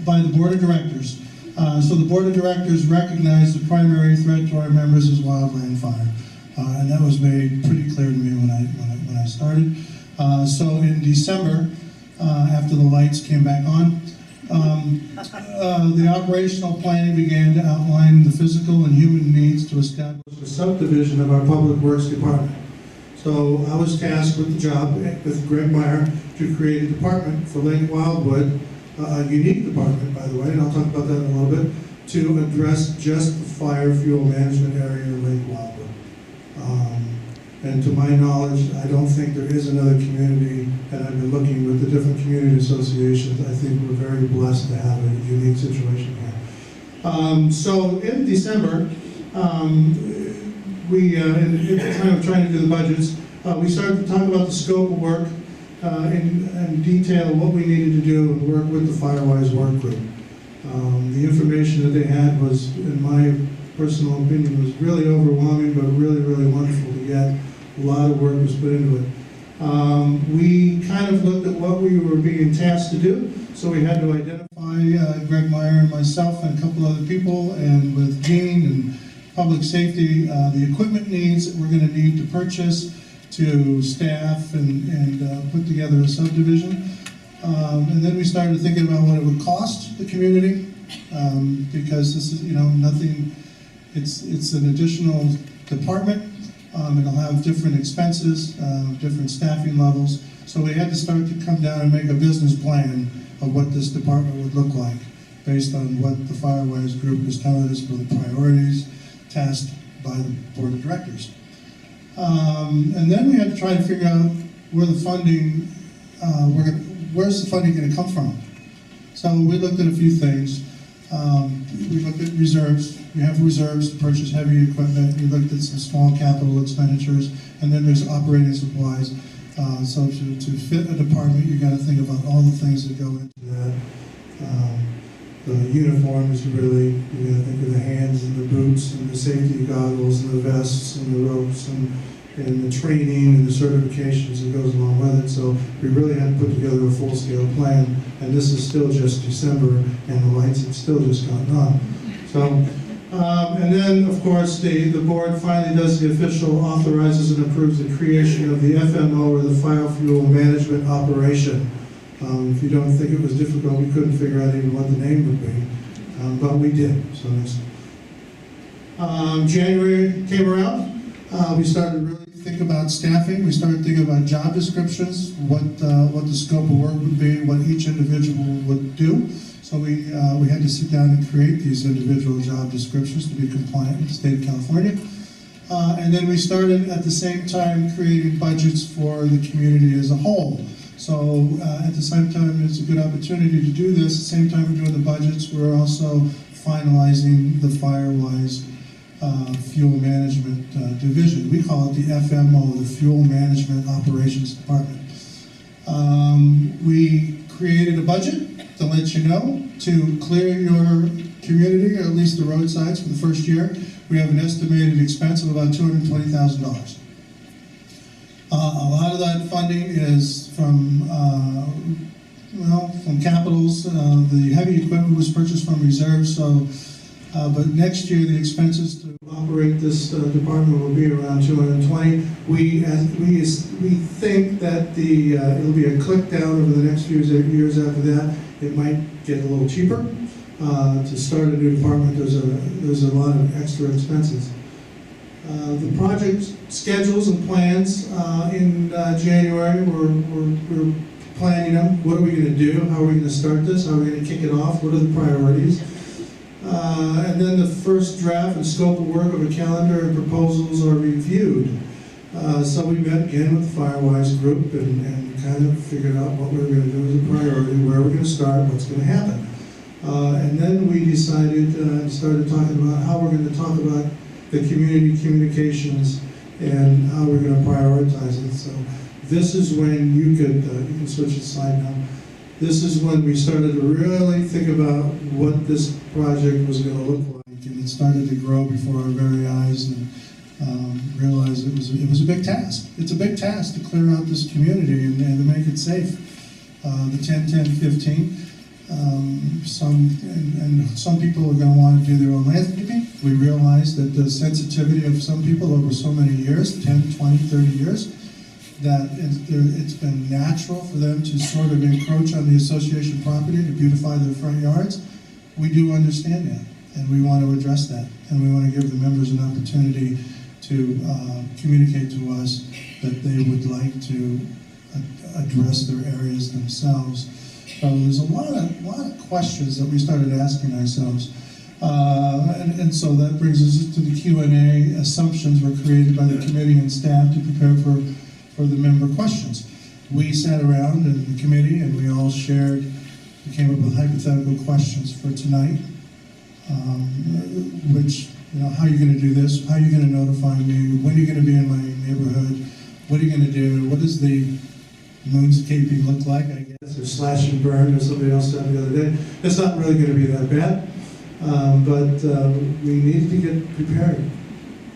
by the board of directors. So the board of directors recognized the primary threat to our members as wildland fire, and that was made pretty clear to me when I started. So in December, after the lights came back on, the operational planning began to outline the physical and human needs to establish a subdivision of our public works department. So I was tasked with the job with Greg Meyer to create a department for Lake Wildwood. A unique department, by the way, and I'll talk about that in a little bit, to address just the fire fuel management area of Lake Wildwood. And to my knowledge, I don't think there is another community, and I've been looking with the different community associations. I think we're very blessed to have a unique situation here. So in December, we, at the time of trying to do the budgets, we started to talk about the scope of work in detail what we needed to do and work with the Firewise work group. The information that they had was, in my personal opinion, was really overwhelming, but really, really wonderful to get. A lot of work was put into it. We kind of looked at what we were being tasked to do, so we had to identify Greg Meyer and myself and a couple other people, and with Gene and public safety, the equipment needs that we're going to need to purchase, to staff and put together a subdivision. And then we started thinking about what it would cost the community, because this is, nothing, it's an additional department. It'll have different expenses, different staffing levels. So we had to start to come down and make a business plan of what this department would look like, based on what the Firewise group is telling us were the priorities tasked by the board of directors. And then we had to try to figure out where the funding, where's the funding going to come from? So we looked at a few things. We looked at reserves. We have reserves to purchase heavy equipment. We looked at some small capital expenditures, and then there's operating supplies. So to fit a department, you got to think about all the things that go into that. The uniforms, really, you got to think of the hands and the boots and the safety goggles and the vests and the ropes and the training and the certifications that goes along with it. So we really had to put together a full-scale plan, and this is still just December, and the lights have still just gotten on. So, and then, of course, the board finally does the official, authorizes and approves the creation of the FMO, or the Fire Fuel Management Operation. If you don't think it was difficult, we couldn't figure out even what the name would be, but we did. So January came around, we started really to think about staffing. We started thinking about job descriptions, what the scope of work would be, what each individual would do. So we had to sit down and create these individual job descriptions to be compliant with the state of California. And then we started at the same time creating budgets for the community as a whole. So at the same time, it's a good opportunity to do this. At the same time we're doing the budgets, we're also finalizing the Firewise Fuel Management Division. We call it the FMO, the Fuel Management Operations Department. We created a budget to let you know, to clear your community, or at least the roadsides for the first year. We have an estimated expense of about $220,000. A lot of that funding is from capitals. The heavy equipment was purchased from reserves, so, but next year the expenses to operate this department will be around $220,000. We think that it'll be a click down over the next few years after that. It might get a little cheaper. To start a new department, there's a lot of extra expenses. The project schedules and plans in January, we're planning them. What are we going to do? How are we going to start this? How are we going to kick it off? What are the priorities? And then the first draft and scope of work of a calendar and proposals are reviewed. So we met again with the Firewise group and kind of figured out what we were going to do as a priority, where we're going to start, what's going to happen. And then we decided and started talking about how we're going to talk about the community communications and how we're going to prioritize it. So this is when you can switch the slide now. This is when we started to really think about what this project was going to look like, and it started to grow before our very eyes, and realized it was a big task. It's a big task to clear out this community and to make it safe. The 10-10-15. Some people are going to want to do their own landscaping. We realize that the sensitivity of some people over so many years, 10, 20, 30 years, that it's been natural for them to sort of encroach on the association property to beautify their front yards. We do understand that, and we want to address that, and we want to give the members an opportunity to communicate to us that they would like to address their areas themselves. So there's a lot of questions that we started asking ourselves. And so that brings us to the Q&A. Assumptions were created by the committee and staff to prepare for the member questions. We sat around in the committee and we all shared, we came up with hypothetical questions for tonight, which, how are you going to do this? How are you going to notify me? When are you going to be in my neighborhood? What are you going to do? What does the moonscaping look like, I guess, or slash and burn, as somebody else said the other day? It's not really going to be that bad, but we need to get prepared.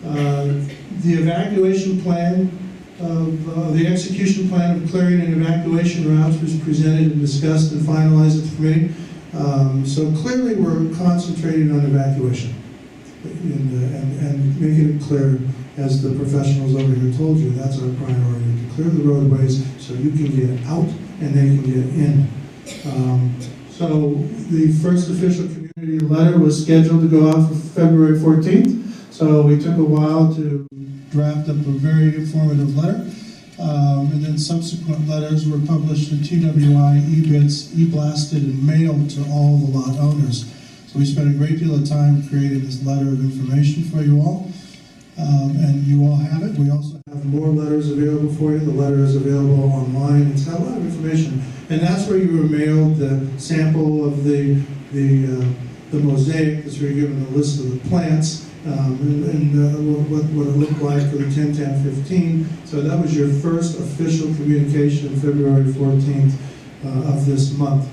The evacuation plan, the execution plan of clearing and evacuation routes was presented and discussed and finalized at the committee. So clearly we're concentrating on evacuation. and making it clear, as the professionals over here told you, that's our priority, to clear the roadways so you can get out and they can get in. So the first official community letter was scheduled to go out for February 14th. So we took a while to draft up a very informative letter. And then subsequent letters were published in TWI, e-bits, e-blasted, and mailed to all the lot owners. So we spent a great deal of time creating this letter of information for you all. And you all have it. We also have more letters available for you. The letter is available online. It's got a lot of information. And that's where you were mailed the sample of the mosaic. That's where you're given a list of the plants and what it looked like for the 10-10-15. So that was your first official communication, February 14th of this month.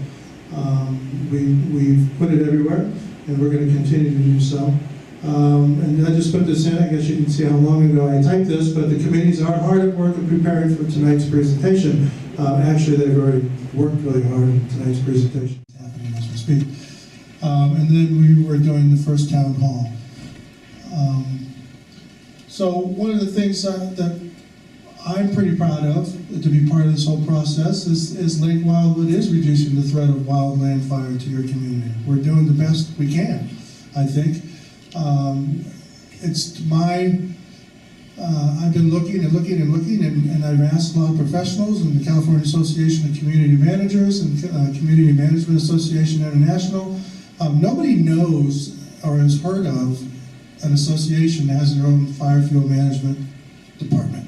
We've put it everywhere, and we're going to continue to do so. And I just put this in, I guess you can see how long ago I typed this, but the committees are hard at work in preparing for tonight's presentation. Actually, they've already worked really hard on tonight's presentation. It's happening as we speak. And then we were doing the first town hall. So one of the things that I'm pretty proud of, to be part of this whole process, is Lake Wildwood is reducing the threat of wildland fire to your community. We're doing the best we can, I think. It's my, I've been looking and I've asked a lot of professionals in the California Association of Community Managers and Community Management Association International. Nobody knows or has heard of an association that has their own fire fuel management department.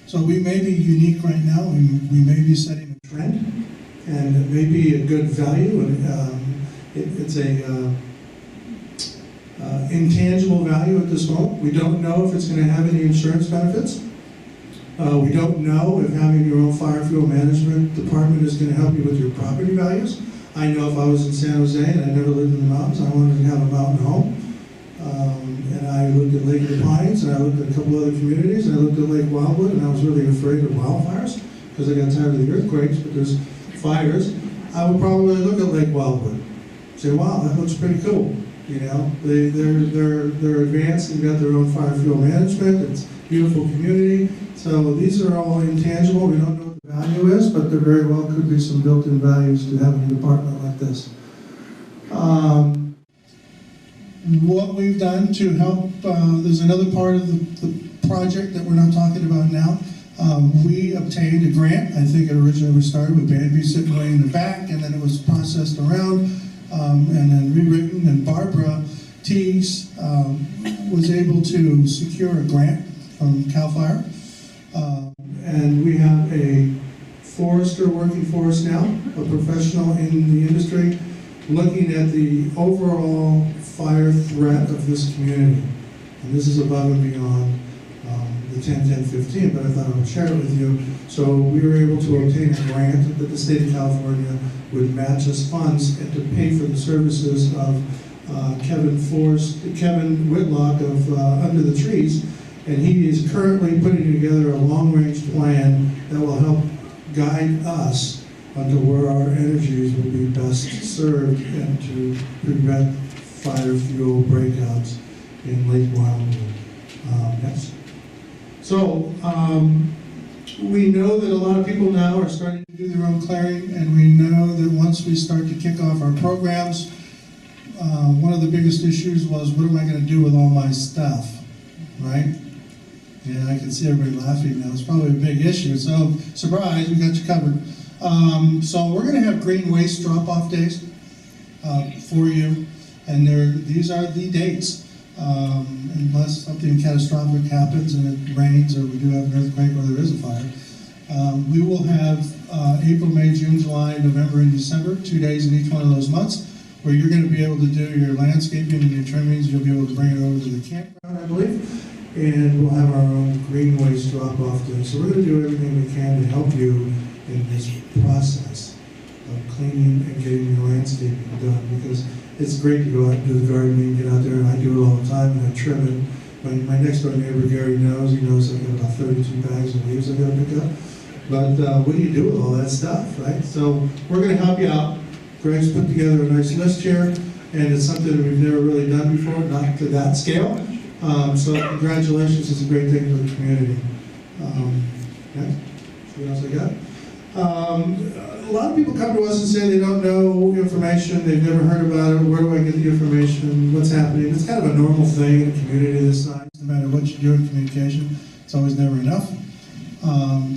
So we may be unique right now, and we may be setting a trend, and it may be a good value, and it's a intangible value at this moment. We don't know if it's going to have any insurance benefits. We don't know if having your own fire fuel management department is going to help you with your property values. I know if I was in San Jose and I never lived in the mountains, I wanted to have a mountain home. And I looked at Lake of the Pines, and I looked at a couple other communities, and I looked at Lake Wildwood, and I was really afraid of wildfires because I got tired of the earthquakes, but there's fires. I would probably look at Lake Wildwood, say, wow, that looks pretty cool. You know, they're advanced, they've got their own fire fuel management, it's a beautiful community. So these are all intangible, we don't know what the value is, but there very well could be some built-in values to having a department like this. What we've done to help, there's another part of the project that we're not talking about now. We obtained a grant. I think it originally was started with Banby sitting way in the back, and then it was processed around and then rewritten, and Barbara Teagues was able to secure a grant from CAL FIRE. And we have a forester working for us now, a professional in the industry, looking at the overall fire threat of this community. And this is above and beyond the 10-10-15, but I thought I would share it with you. So we were able to obtain a grant that the state of California would match us funds and to pay for the services of Kevin Whitlock of Under the Trees. And he is currently putting together a long-range plan that will help guide us onto where our energies will be best served and to prevent fire fuel breakouts in Lake Wildwood. Next. So we know that a lot of people now are starting to do their own clearing, and we know that once we start to kick off our programs, one of the biggest issues was, what am I going to do with all my stuff, right? Yeah, I can see everybody laughing now. It's probably a big issue. So, surprise, we got you covered. So we're going to have green waste drop-off days for you, and these are the dates. Unless something catastrophic happens and it rains or we do have an earthquake or there is a fire. We will have April, May, June, July, November, and December, 2 days in each one of those months, where you're going to be able to do your landscaping and your trimmings. You'll be able to bring it over to the campground, I believe, and we'll have our own green waste drop-off day. So we're going to do everything we can to help you in this process of cleaning and getting your landscaping done, because it's great to go out and do the gardening, get out there, and I do it all the time, and I trim it. My next door neighbor, Gary, knows. He knows I've got about 32 bags of leaves I've got to pick up. But what do you do with all that stuff, right? So we're going to help you out. Greg's put together a nice list here. and it's something that we've never really done before, not to that scale. So congratulations, it's a great thing for the community. Yeah, see what else I got? A lot of people come to us and say they don't know information, they've never heard about it, where do I get the information, what's happening? It's kind of a normal thing in a community this size, no matter what you do in communication, it's always never enough.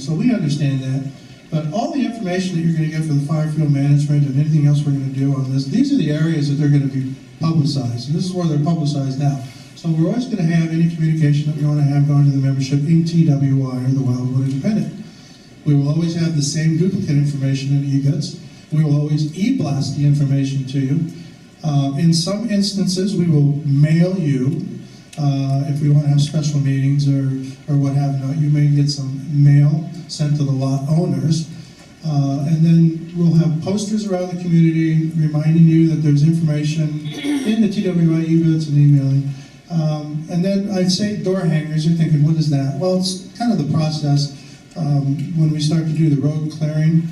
So we understand that. But all the information that you're going to get for the fire field management and anything else we're going to do on this, these are the areas that they're going to be publicized, and this is where they're publicized now. So we're always going to have any communication that we want to have going to the membership in TWI or the Wildwood Independent. We will always have the same duplicate information in e-bits. We will always e-blast the information to you. In some instances, we will mail you, if we want to have special meetings or what have you. You may get some mail sent to the lot owners. And then we'll have posters around the community reminding you that there's information in the TWI e-bits and emailing. And then I'd say door hangers, you're thinking, what is that? Well, it's kind of the process. When we start to do the road clearing,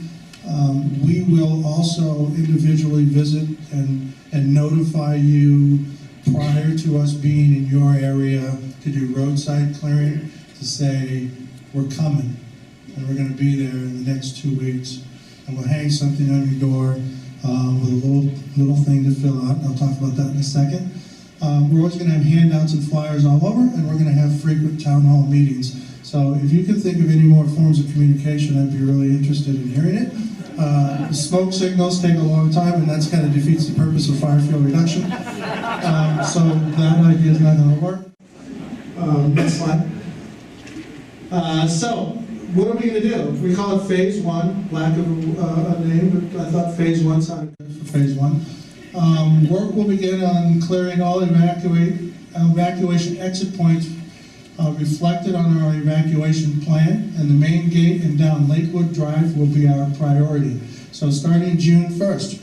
we will also individually visit and notify you prior to us being in your area to do roadside clearing, to say, we're coming, and we're going to be there in the next 2 weeks. And we'll hang something on your door with a little thing to fill out. I'll talk about that in a second. We're always going to have handouts and flyers all over, and we're going to have frequent town hall meetings. So if you can think of any more forms of communication, I'd be really interested in hearing it. Smoke signals take a long time, and that's kind of defeats the purpose of fire fuel reduction. So that idea is not going to work. Next slide. So what are we going to do? We call it phase one, lack of a name, but I thought phase one sounded good for phase one. Work will begin on clearing all evacuation exit points reflected on our evacuation plan, and the main gate and down Lakewood Drive will be our priority. So starting June 1st,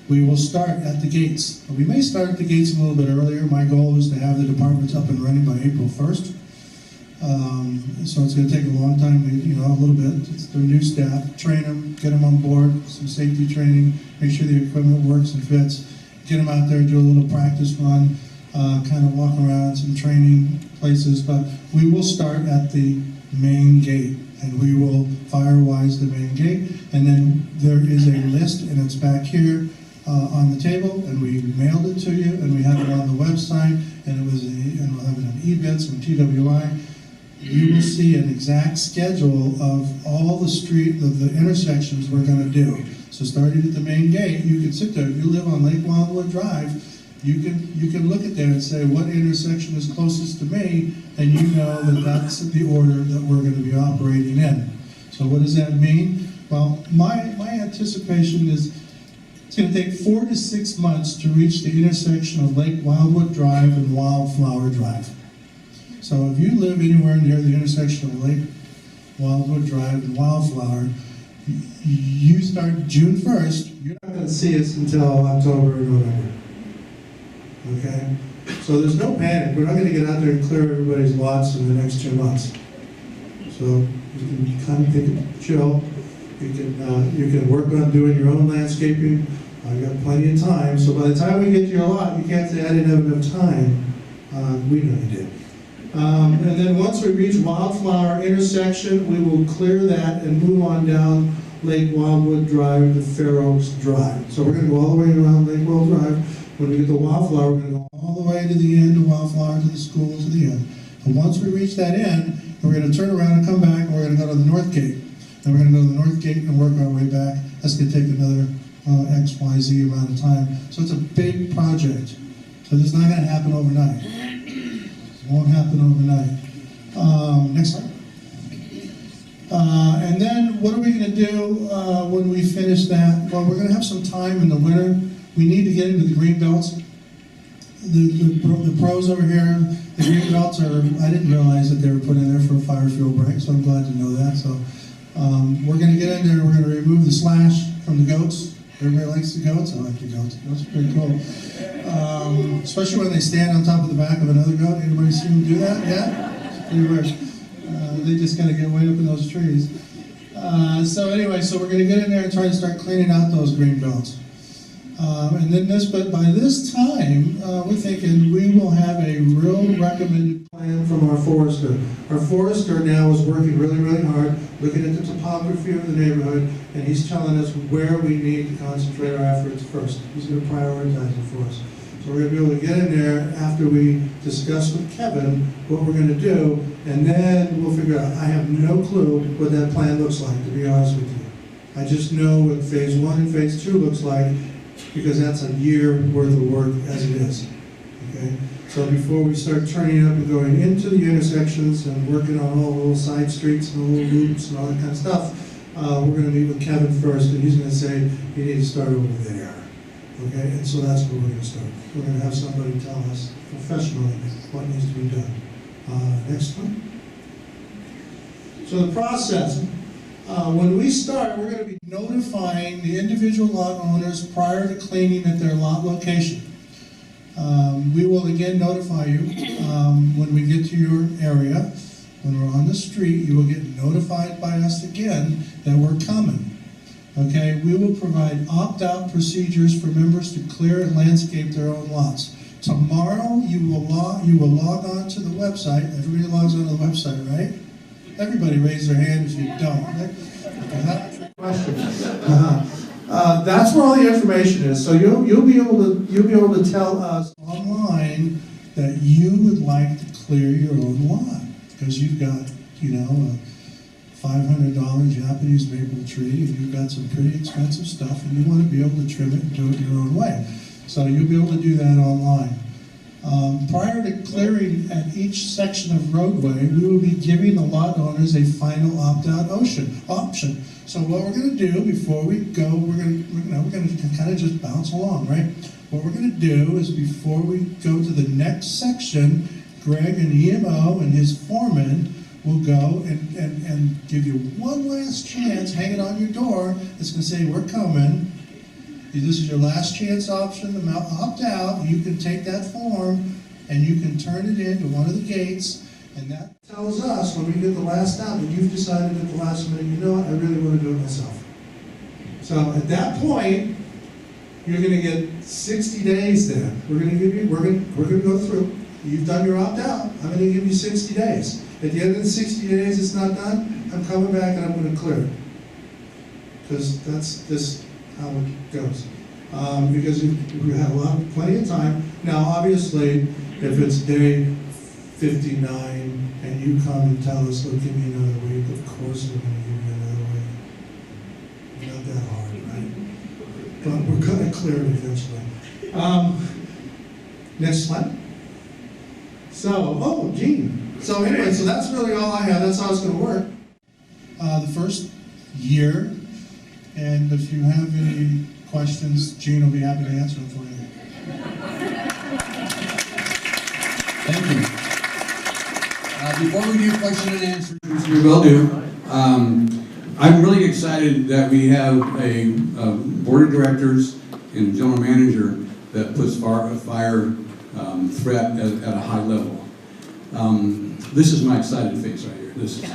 we will start at the gates. We may start at the gates a little bit earlier. My goal is to have the departments up and running by April 1st. So it's going to take a long time, a little bit. It's their new staff, train them, get them on board, some safety training, make sure the equipment works and fits, get them out there, do a little practice run, kind of walk around some training places, but we will start at the main gate, and we will firewise the main gate, and then there is a list, and it's back here on the table, and we mailed it to you, and we have it on the website, and we'll have it on e-bits and TWI. You will see an exact schedule of all the intersections we're going to do. So starting at the main gate, you can sit there. If you live on Lake Wildwood Drive, you can look at there and say, what intersection is closest to me, and you know that that's the order that we're going to be operating in. So what does that mean? Well, my anticipation is it's going to take 4 to 6 months to reach the intersection of Lake Wildwood Drive and Wildflower Drive. So if you live anywhere near the intersection of Lake Wildwood Drive and Wildflower, you start June 1st, you're not going to see us until October or November. Okay? So there's no panic. We're not going to get out there and clear everybody's lots in the next 2 months. So you can kind of take it chill. You can work on doing your own landscaping. I've got plenty of time. So by the time we get to your lot, you can't say I didn't have enough time. We know you did. And then once we reach Wildflower intersection, we will clear that and move on down Lake Wildwood Drive to Fair Oaks Drive. So we're going to go all the way around Lake Wildwood Drive. When we get to Wildflower, we're going to go all the way to the end of Wildflower, to the school, to the end. And once we reach that end, we're going to turn around and come back, and we're going to go to the North Gate. And we're going to go to the North Gate and work our way back. That's going to take another XYZ amount of time. So it's a big project. So this is not going to happen overnight. It won't happen overnight. Next slide. And then what are we going to do when we finish that? Well, we're going to have some time in the winter. We need to get into the green belts. The pros over here, the green belts are, I didn't realize that they were put in there for a fire fuel break, so I'm glad to know that. So we're going to get in there, we're going to remove the slash from the goats. Everybody likes the goats? I like the goats. Goats are pretty cool. Especially when they stand on top of the back of another goat. Anybody see them do that? Yeah? It's pretty weird. They just got to get way up in those trees. So anyway, so we're going to get in there and try to start cleaning out those green belts. And then but by this time, we're thinking we will have a real recommended plan from our forester. Our forester now is working really, really hard, looking at the topography of the neighborhood, and he's telling us where we need to concentrate our efforts first. He's going to prioritize it for us. So we're going to be able to get in there after we discuss with Kevin what we're going to do, and then we'll figure out. I have no clue what that plan looks like, to be honest with you. I just know what phase 1 and phase 2 looks like, because that's a year worth of work as it is. Okay? So before we start turning up and going into the intersections and working on all the little side streets and the little loops and all that kind of stuff, we're going to meet with Kevin first, and he's going to say, you need to start over there. Okay? And so that's where we're going to start. We're going to have somebody tell us professionally what needs to be done. Next one. So the process. When we start, we're going to be notifying the individual lot owners prior to cleaning at their lot location. We will again notify you when we get to your area. When we're on the street, you will get notified by us again that we're coming. Okay, we will provide opt-out procedures for members to clear and landscape their own lots. Tomorrow, you will log on to the website. Everybody logs on to the website, right? Everybody raise their hand if you don't. That's where all the information is. So you'll be able to tell us online that you would like to clear your own lot because you've got a $500 Japanese maple tree and you've got some pretty expensive stuff and you want to be able to trim it and do it your own way. So you'll be able to do that online. Prior to clearing at each section of roadway, we will be giving the lot owners a final opt-out option. So what we're going to do before we go, we're going to kind of just bounce along, right? What we're going to do is before we go to the next section, Greg and EMO and his foreman will go and give you one last chance, hang it on your door. It's going to say, we're coming. This is your last chance option to opt out. You can take that form and you can turn it into one of the gates, and that tells us when we get the last out that you've decided at the last minute, you know what, I really want to do it myself. So at that point, you're going to get 60 days then. We're going to go through. You've done your opt out. I'm going to give you 60 days. At the end of the 60 days it's not done, I'm coming back and I'm going to clear it. Because that's this how it goes. Because we have plenty of time. Now, obviously, if it's day 59 and you come and tell us, look, give me another week, of course we're going to give you another week. Not that hard, right? But we're going to clear it eventually. Next slide. So, Gene. So anyway, so that's really all I have. That's how it's going to work. The first year. And if you have any questions, Gene will be happy to answer them for you. Thank you. Before we do question and answers, which we will do, I'm really excited that we have a board of directors and general manager that puts fire threat at a high level. This is my excited face right here. This is.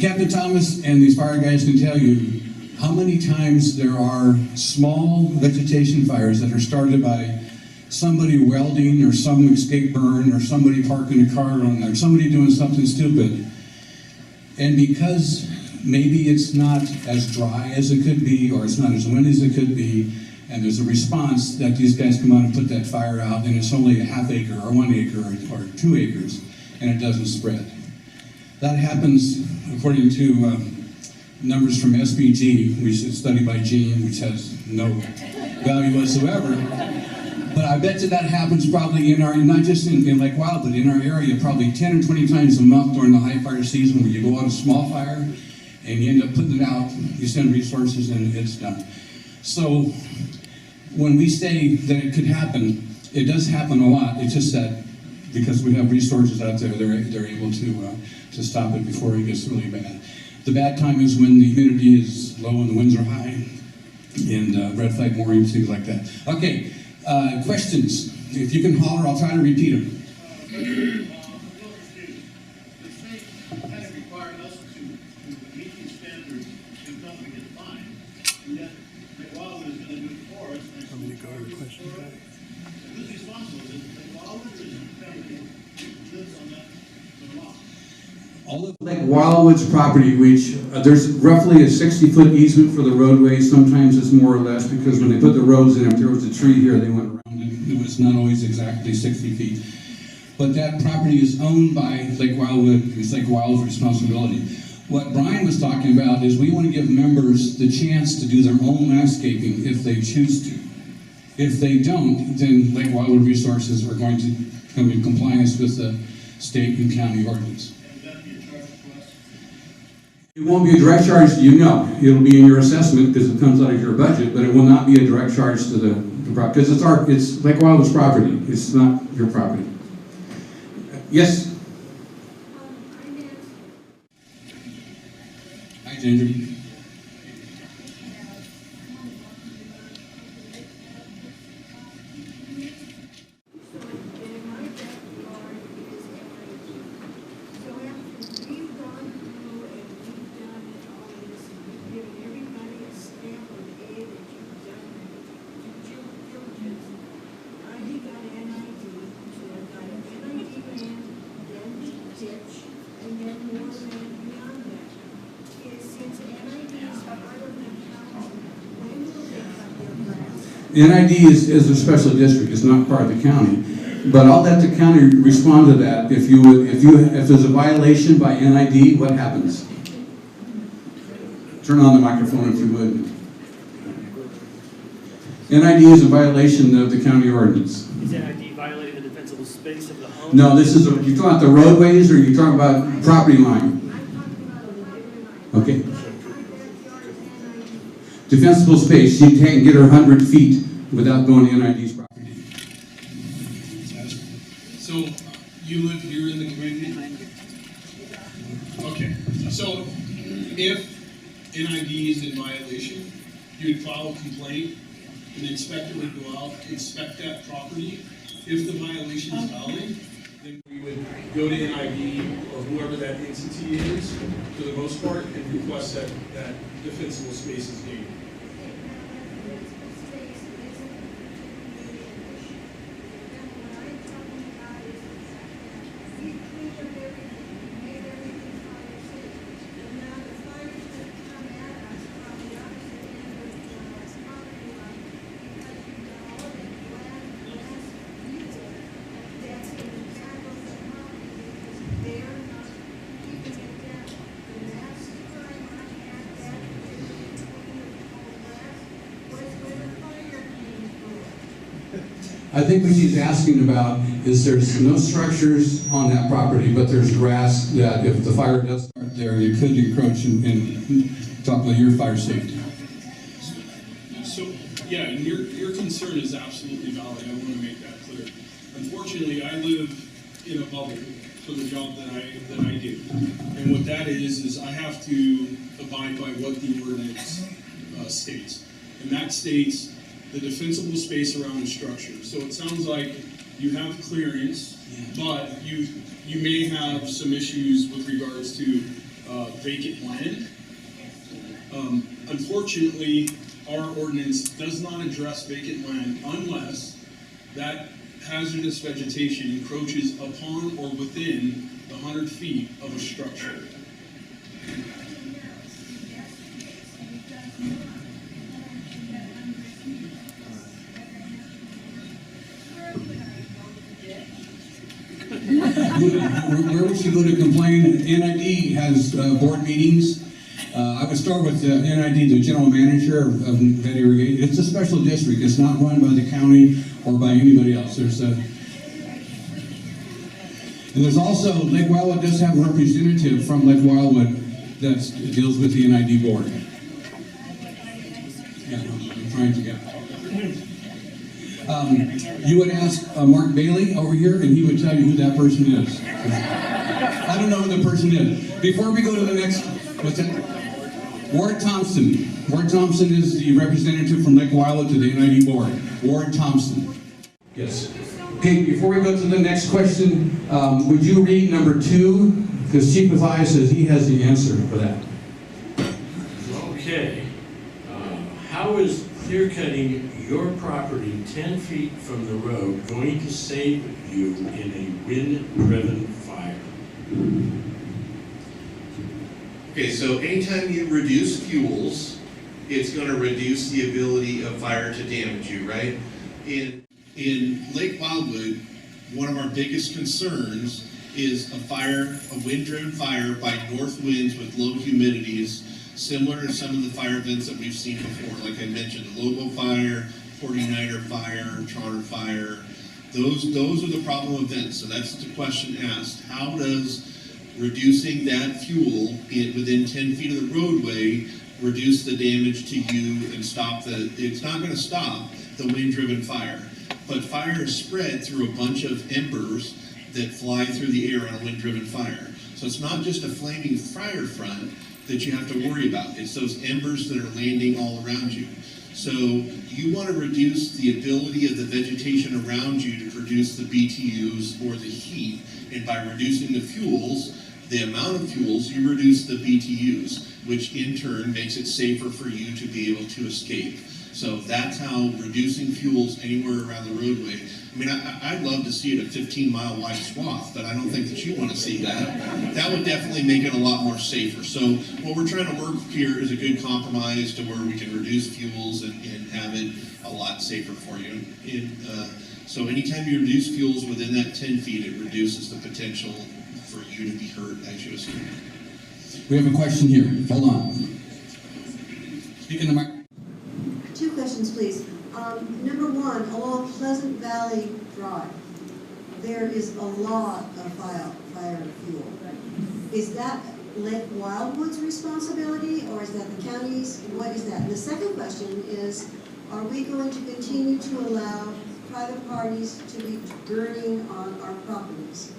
Captain Thomas and these fire guys can tell you how many times there are small vegetation fires that are started by somebody welding or some escape burn or somebody parking a car on there, somebody doing something stupid. And because maybe it's not as dry as it could be or it's not as windy as it could be, and there's a response that these guys come out and put that fire out and it's only a half acre or 1 acre or 2 acres and it doesn't spread. That happens according to numbers from SBG, which is studied by Gene, which has no value whatsoever. But I bet you that happens probably in our, not just in Lake Wild, but in our area, probably 10 or 20 times a month during the high fire season where you go out a small fire and you end up putting it out, you send resources and it's done. So when we say that it could happen, it does happen a lot. It's just that because we have resources out there, they're able to stop it before it gets really bad. The bad time is when the humidity is low and the winds are high, and red flag moorings, things like that. Okay, questions? If you can holler, I'll try to repeat them. The state kind of required us to meet these standards to come and get fined. And yet, All of Lake Wildwood's property, which there's roughly a 60-foot easement for the roadway. Sometimes it's more or less because when they put the roads in, if there was a tree here, they went around it. It was not always exactly 60 feet. But that property is owned by Lake Wildwood. It's Lake Wildwood's responsibility. What Brian was talking about is we want to give members the chance to do their own landscaping if they choose to. If they don't, then Lake Wildwood Resources are going to come in compliance with the state and county ordinance. It won't be a direct charge to you, no. It'll be in your assessment because it comes out of your budget, but it will not be a direct charge to the property because it's Lake Wildwood's property. It's not your property. Yes? Hi, Ginger. NID is a special district. It's not part of the county, but I'll let the county respond to that. If there's a violation by NID, what happens? Turn on the microphone if you would. NID is a violation of the county ordinance. Is NID violating the defensible space of the home? No, you talking about the roadways or you talking about property line? Okay. Defensible space, she can't get her 100 feet without going to NID's property. So, you live here in the community? Okay, so if NID is in violation, you would file a complaint, an inspector would go out, inspect that property. If the violation is valid, then we would go to NID or whoever that entity is, for the most part, and request that defensible space is gained. I think what she's asking about is there's no structures on that property, but there's grass that if the fire does start there, it could encroach and talk about your fire safety. So, yeah, and your concern is absolutely valid. I want to make that clear. Unfortunately, I live in a bubble for the job that I do. And what that is I have to abide by what the ordinance states. And that states the defensible space around the structure. So it sounds like you have clearance, but you may have some issues with regards to vacant land. Unfortunately, our ordinance does not address vacant land unless that hazardous vegetation encroaches upon or within the 100 feet of a structure. Where would she go to complain? NID has board meetings. I would start with NID, the general manager of Vet Irrigation. It's a special district. It's not run by the county or by anybody else. And there's also, Lake Wildwood does have a representative from Lake Wildwood that deals with the NID board. Yeah, I'm trying to get. You would ask Mark Bailey over here, and he would tell you who that person is. I don't know who the person is. Before we go to the next, what's that? Ward Thompson. Ward Thompson is the representative from Lake Wildwood to the NID board. Ward Thompson. Yes. Okay, before we go to the next question, would you read number 2? Because Chief Matthias says he has the answer for that. Okay. How is clear cutting your property 10 feet from the road going to save you in a wind-driven fire? Okay, so anytime you reduce fuels, it's gonna reduce the ability of fire to damage you, right? In Lake Wildwood, one of our biggest concerns is a wind-driven fire by north winds with low humidities, similar to some of the fire events that we've seen before. Like I mentioned, the Lobo fire, 49er fire, Trotter fire. Those are the problem events. So that's the question asked. How does reducing that fuel within 10 feet of the roadway reduce the damage to you and it's not going to stop the wind-driven fire. But fire is spread through a bunch of embers that fly through the air on a wind-driven fire. So it's not just a flaming fire front that you have to worry about. It's those embers that are landing all around you. So you want to reduce the ability of the vegetation around you to produce the BTUs or the heat. And by reducing the fuels, the amount of fuels, you reduce the BTUs, which in turn makes it safer for you to be able to escape. So that's how reducing fuels anywhere around the roadway. I mean, I'd love to see it a 15-mile wide swath, but I don't think that you want to see that. That would definitely make it a lot more safer. So what we're trying to work here is a good compromise to where we can reduce fuels and have it a lot safer for you. So anytime you reduce fuels within that 10 feet, it reduces the potential for you to be hurt as you escape. We have a question here. Hold on. Speak in the mic. Two questions, please. Number one, along Pleasant Valley Drive, there is a lot of fire fuel. Is that Lake Wildwood's responsibility, or is that the county's? What is that? And the second question is, are we going to continue to allow private parties to be burning on our properties?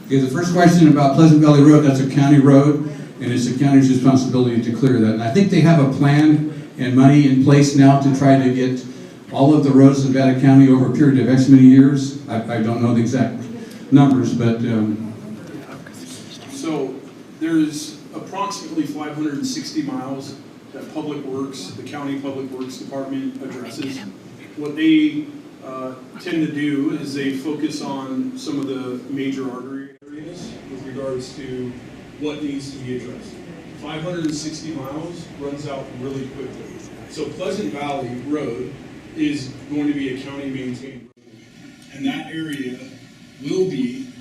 Okay, the first question about Pleasant Valley Road, that's a county road, and it's the county's responsibility to clear that. And I think they have a plan and money in place now to try to get all of the roads in Nevada County over a period of X many years. I don't know the exact numbers, but... So there's approximately 560 miles that Public Works, the County Public Works Department addresses. What they tend to do is they focus on some of the major artery areas with regards to what needs to be addressed. 560 miles runs out really quickly. So Pleasant Valley Road is going to be a county maintained road. And that area will be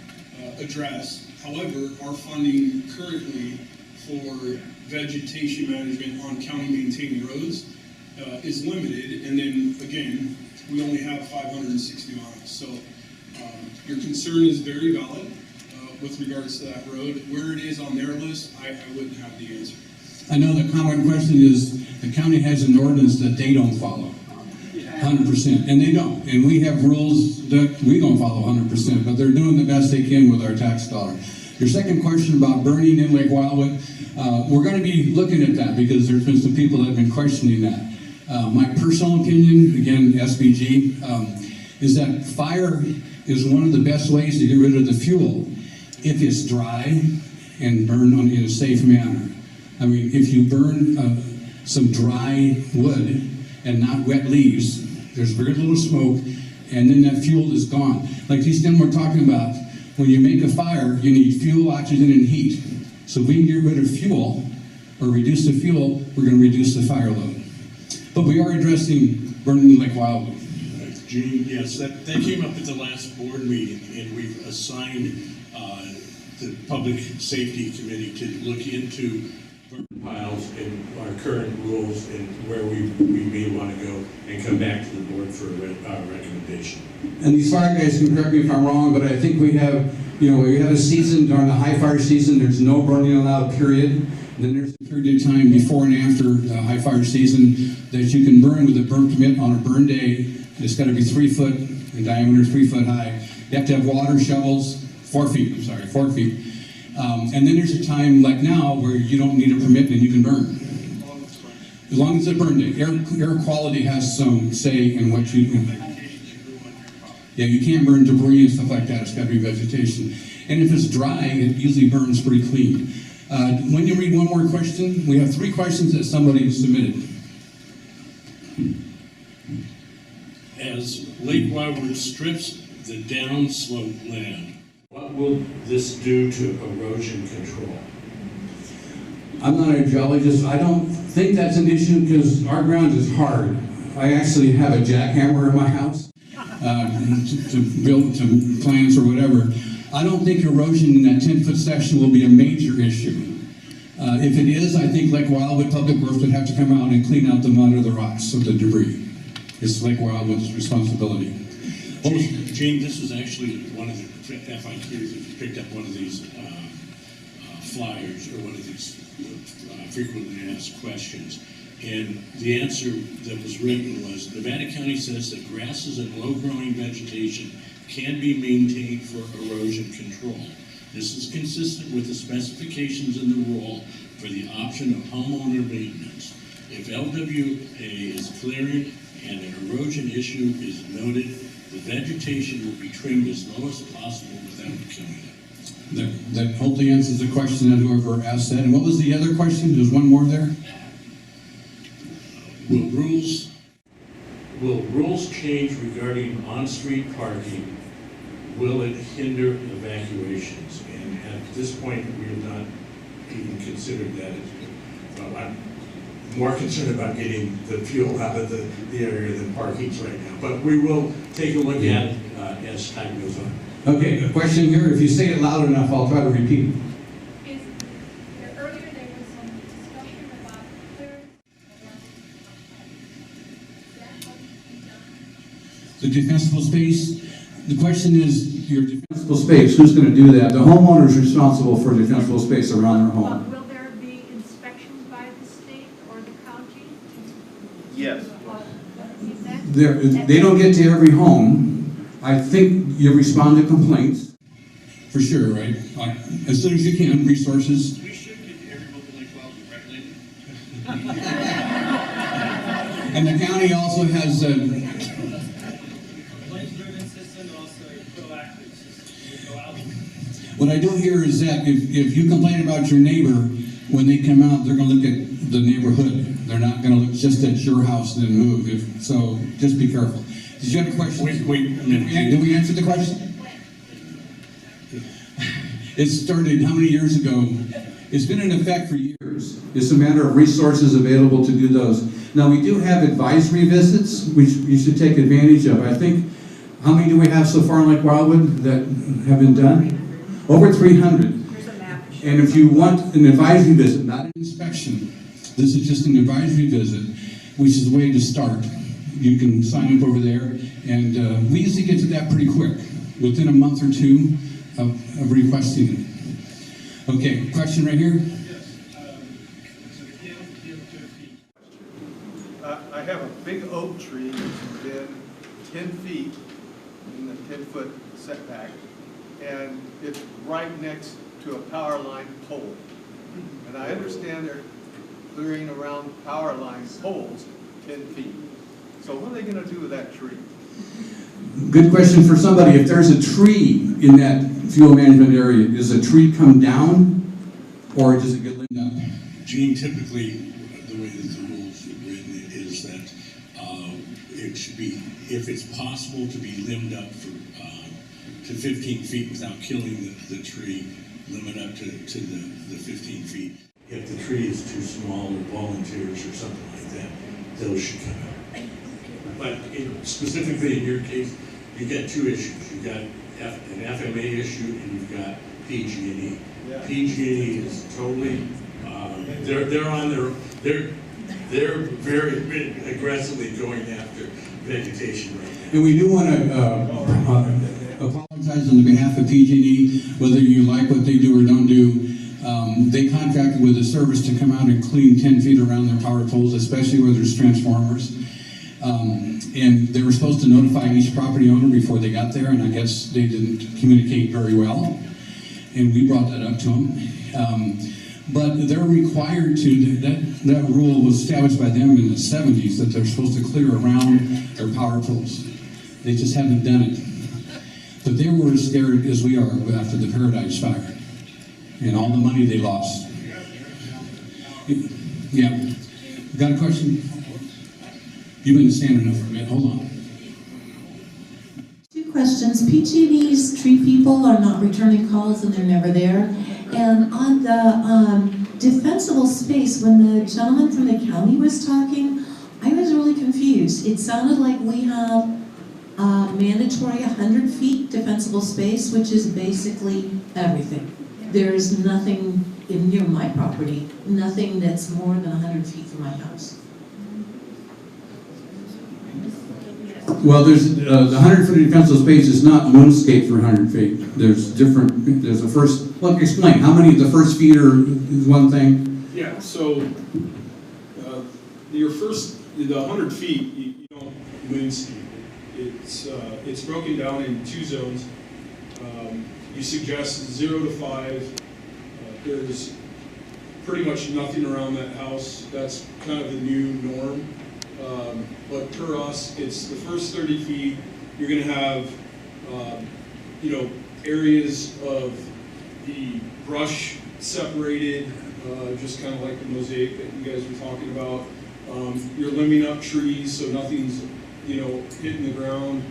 addressed. However, our funding currently for vegetation management on county maintained roads is limited. And then again, we only have 560 miles. So your concern is very valid with regards to that road. Where it is on their list, I wouldn't have the answer. I know the common question is, the county has an ordinance that they don't follow 100%, and they don't. And we have rules that we don't follow 100%, but they're doing the best they can with our tax dollar. Your second question about burning in Lake Wildwood, we're going to be looking at that because there's been some people that have been questioning that. My personal opinion, again, SVG, is that fire is one of the best ways to get rid of the fuel if it's dry and burned in a safe manner. I mean, if you burn some dry wood and not wet leaves, there's very little smoke, and then that fuel is gone. Like these gentlemen were talking about, when you make a fire, you need fuel, oxygen, and heat. So if we can get rid of fuel, or reduce the fuel, we're going to reduce the fire load. But we are addressing burning Lake Wildwood. Gene, yes, that came up at the last board meeting, and we've assigned the Public Safety Committee to look into burn piles and our current rules and where we may want to go and come back to the board for a recommendation. And these fire guys can correct me if I'm wrong, but I think we have, we have a season during the high fire season, there's no burning allowed, period. And then there's a period of time before and after the high fire season that you can burn with a burn permit on a burn day. It's got to be 3 foot in diameter, 3 foot high. You have to have water shovels, 4 feet. And then there's a time like now where you don't need a permit and you can burn. As long as it's a burn day. Air quality has some say in what you can. Yeah, you can't burn debris and stuff like that. It's got to be vegetation. And if it's dry, it usually burns pretty clean. When you read one more question, we have 3 questions that somebody submitted. As Lake Wildwood strips the downslope land, what will this do to erosion control? I'm not a geologist. I don't think that's an issue because our ground is hard. I actually have a jackhammer in my house to build to plants or whatever. I don't think erosion in that 10-foot section will be a major issue. If it is, I think Lake Wildwood Public Works would have to come out and clean out the mud or the rocks of the debris. It's Lake Wildwood's responsibility. Gene, this was actually one of the FIQs, if you picked up one of these flyers or one of these frequently asked questions. And the answer that was written was, Nevada County says that grasses and low-growing vegetation can be maintained for erosion control. This is consistent with the specifications in the rule for the option of homeowner maintenance. If LWA is clearing and an erosion issue is noted, the vegetation will be trimmed as low as possible without killing it. That hopefully answers the question that whoever asked that. And what was the other question? There's one more there. Will rules change regarding on-street parking? Will it hinder evacuations? And at this point, we have not even considered that. Well, I'm more concerned about getting the fuel out of the area than parkings right now. But we will take a look at it as time goes on. Okay, a question here. If you say it loud enough, I'll try to repeat it. Earlier there was some discussion about clearance around is that what can be done? The defensible space, the question is your defensible space, who's going to do that? The homeowner is responsible for defensible space around their home. Will there be inspections by the state or the county? Yes. They don't get to every home. I think you respond to complaints, for sure, right? As soon as you can, resources. We should get every local Lake Wildwood regulated. And the county also has Complaint-driven system, also a proactive system. Go out. what I do hear is that if you complain about your neighbor, when they come out, they're going to look at the neighborhood. They're not going to look just at your house and then move. So just be careful. Did you have a question? Wait a minute. Did we answer the question? It started how many years ago? It's been in effect for years. It's a matter of resources available to do those. Now, we do have advisory visits, which you should take advantage of. I think, how many do we have so far in Lake Wildwood that have been done? Over 300. And if you want an advisory visit, not an inspection, this is just an advisory visit, which is the way to start. You can sign up over there, and we usually get to that pretty quick, within a month or two of requesting it. Okay, question right here? I have a big oak tree that's been 10 feet in the 10-foot setback, and it's right next to a power line pole. And I understand they're clearing around power line poles 10 feet. So what are they going to do with that tree? Good question for somebody. If there's a tree in that fuel management area, does a tree come down, or does it get limbed up? Gene, typically, the way that the rules are written is that it should be, if it's possible to be limbed up for to 15 feet without killing the tree, limit up to the 15 feet. If the tree is too small or volunteers or something like that, those should come out. But specifically in your case, you've got two issues. You've got an FMA issue and you've got PG&E. Yeah. PG&E is totally, they're on they're very aggressively going after vegetation right now. And we do want to apologize on behalf of PG&E, whether you like what they do or don't do. They contracted with a service to come out and clean 10 feet around their power poles, especially where there's transformers. And they were supposed to notify each property owner before they got there, and I guess they didn't communicate very well. And we brought that up to them. But they're required to, that rule was established by them in the 70s, that they're supposed to clear around their power poles. They just haven't done it. But they were as scared as we are after the Paradise Fire and all the money they lost. Yeah. Got a question? You've been standing up for a minute. Hold on. Two questions. PG&E's tree people are not returning calls and they're never there. And on the defensible space, when the gentleman from the county was talking, I was really confused. It sounded like we have mandatory 100 feet defensible space, which is basically everything. There's nothing near my property, nothing that's more than 100 feet from my house. Well, there's, the 100-foot defensible space is not moonscape for 100 feet. There's a first, well, explain, how many of the first feet is one thing? Yeah, so, your first, the 100 feet, you don't moonscape. It's broken down in 2 zones. You suggest 0 to 5. There's pretty much nothing around that house. That's kind of the new norm. But per us, it's the first 30 feet, you're gonna have, areas of the brush separated, just kind of like the mosaic that you guys were talking about. You're limbing up trees so nothing's, hitting the ground.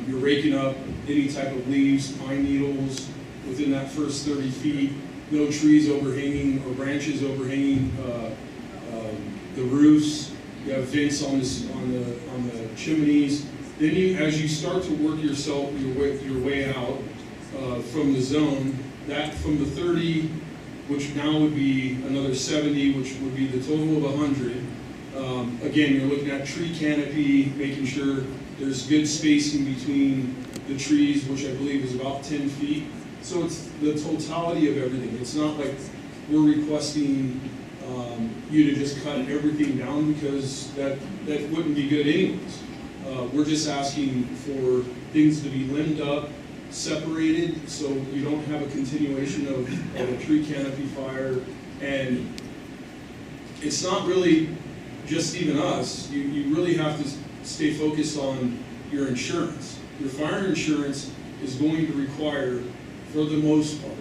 You're raking up any type of leaves, pine needles within that first 30 feet. No trees overhanging or branches overhanging the roofs. You have vents on the chimneys. Then as you start to work your way out from the zone, that from the 30, which now would be another 70, which would be the total of 100. Again, you're looking at tree canopy, making sure there's good spacing between the trees, which I believe is about 10 feet. So it's the totality of everything. It's not like we're requesting you to just cut everything down, because that wouldn't be good anyways. We're just asking for things to be limbed up, separated, so you don't have a continuation of a tree canopy fire. And it's not really just even us. You really have to stay focused on your insurance. Your fire insurance is going to require, for the most part,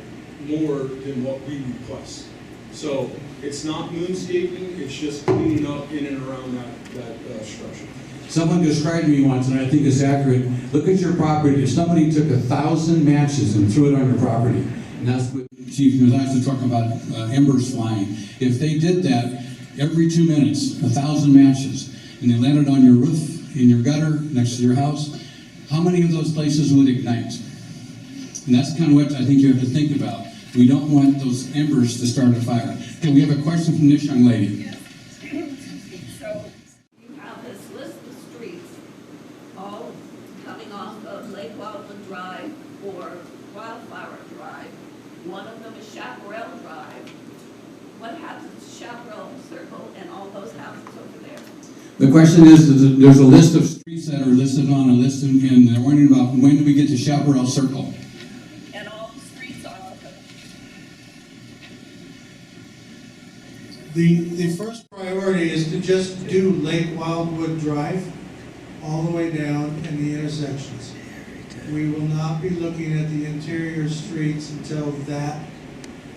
more than what we request. So it's not moonscaping, it's just cleaning up in and around that structure. Someone described to me once, and I think it's accurate, look at your property. If somebody took 1,000 matches and threw it on your property, and that's what Chief Matthias was talking about, embers flying. If they did that every 2 minutes, 1,000 matches, and they landed on your roof, in your gutter, next to your house, how many of those places would ignite? And that's kind of what I think you have to think about. We don't want those embers to start a fire. Okay, we have a question from this young lady. So you have this list of streets, all coming off of Lake Wildwood Drive or Wildflower Drive. One of them is Chaparral Drive. What happens to Chaparral Circle and all those houses over there? The question is, there's a list of streets that are listed on a list, and they're wondering about when do we get to Chaparral Circle? And all the streets off of it. The first priority is to just do Lake Wildwood Drive all the way down in the intersections. We will not be looking at the interior streets until that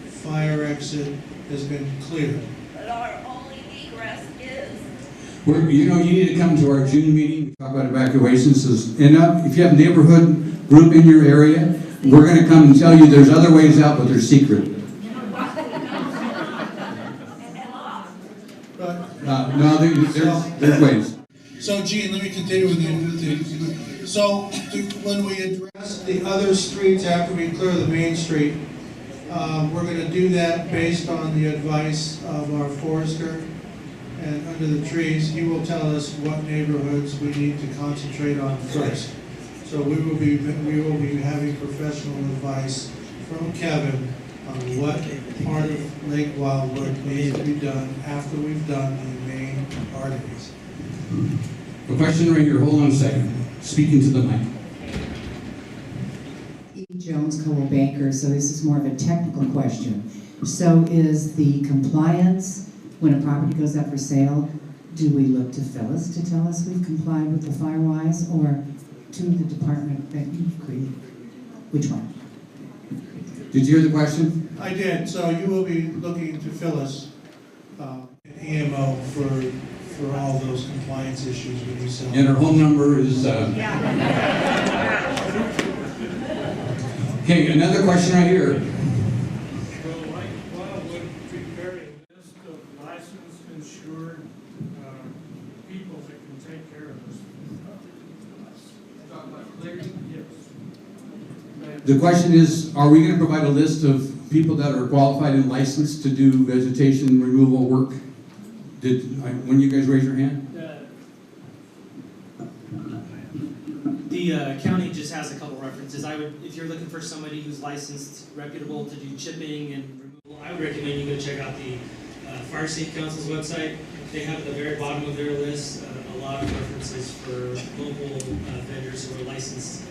fire exit has been cleared. But our only egress is. You need to come to our June meeting, talk about evacuations. And if you have neighborhood group in your area, we're going to come and tell you there's other ways out, but they're secret. No, there's ways. So, Gene, let me continue with the so when we address the other streets after we clear the main street, we're going to do that based on the advice of our forester. And under the trees, he will tell us what neighborhoods we need to concentrate on first. So we will be having professional advice from Kevin on what part of Lake Wildwood needs to be done after we've done the main arteries. A question right here. Hold on a second. Speaking to the mic. E. Jones, Coldwell Banker. So this is more of a technical question. So is the compliance, when a property goes up for sale, do we look to Phyllis to tell us we've complied with the Firewise, or to the department that you've created? Which one? Did you hear the question? I did. So you will be looking to Phyllis, EMO, for all those compliance issues when you sell. And her home number is... Okay, another question right here. So like Wildwood, The question is, are we gonna provide a list of people that are qualified and licensed to do vegetation removal work? When you guys raise your hand? The county just has a couple references. If you're looking for somebody who's licensed, reputable to do chipping and removal, I would recommend you go check out the Fire Safety Council's website. They have at the very bottom of their list a lot of references for local vendors who are licensed.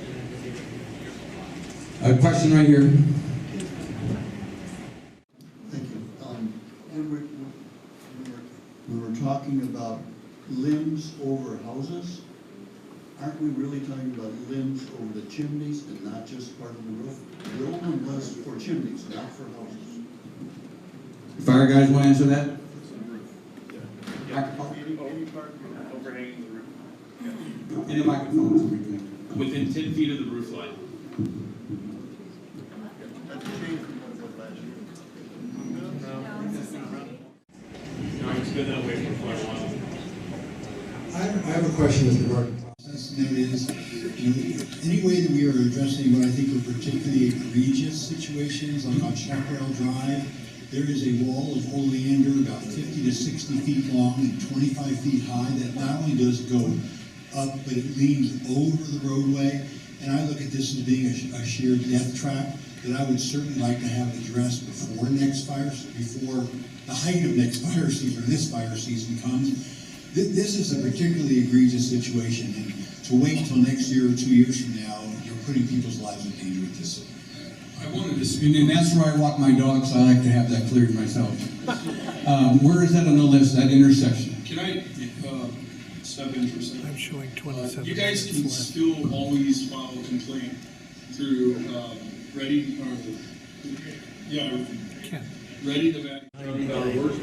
A question right here. Thank you. When we're talking about limbs over houses, aren't we really talking about limbs over the chimneys and not just part of the roof? The old one was for chimneys, not for houses. Fire guys want to answer that? Any part overhanging the roof. In the microphone, so we can. Within 10 feet of the roof line. That's changed from what it was last year. No, it's been that way for quite a while. I have a question with regard to process, and that is, any way that we are addressing what I think are particularly egregious situations, like on Chaparral Drive, there is a wall of oleander about 50 to 60 feet long and 25 feet high that not only does it go up, but it leans over the roadway. And I look at this as being a sheer death trap that I would certainly like to have addressed before the height of next fire season, or this fire season comes. This is a particularly egregious situation, and to wait until next year or 2 years from now, you're putting people's lives in danger with this. I wanted to speak, and that's where I walk my dog, so I like to have that cleared myself. Where is that on the list, that intersection? Can I step in for a second? I'm showing 27. You guys can still always file a complaint through Ready to work.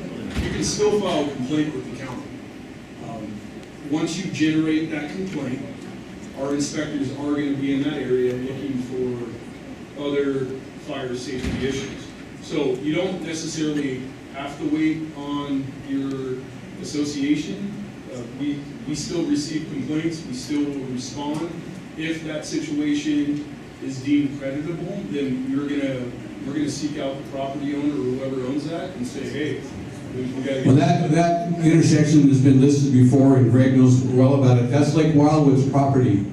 You can still file a complaint with the county. Once you generate that complaint, our inspectors are going to be in that area looking for other fire safety issues. So you don't necessarily have to wait on your association. We still receive complaints, we still will respond. If that situation is deemed creditable, then we're gonna seek out the property owner or whoever owns that and say, hey, we gotta get. Well, that intersection has been listed before, and Greg knows well about it. That's Lake Wildwood's property,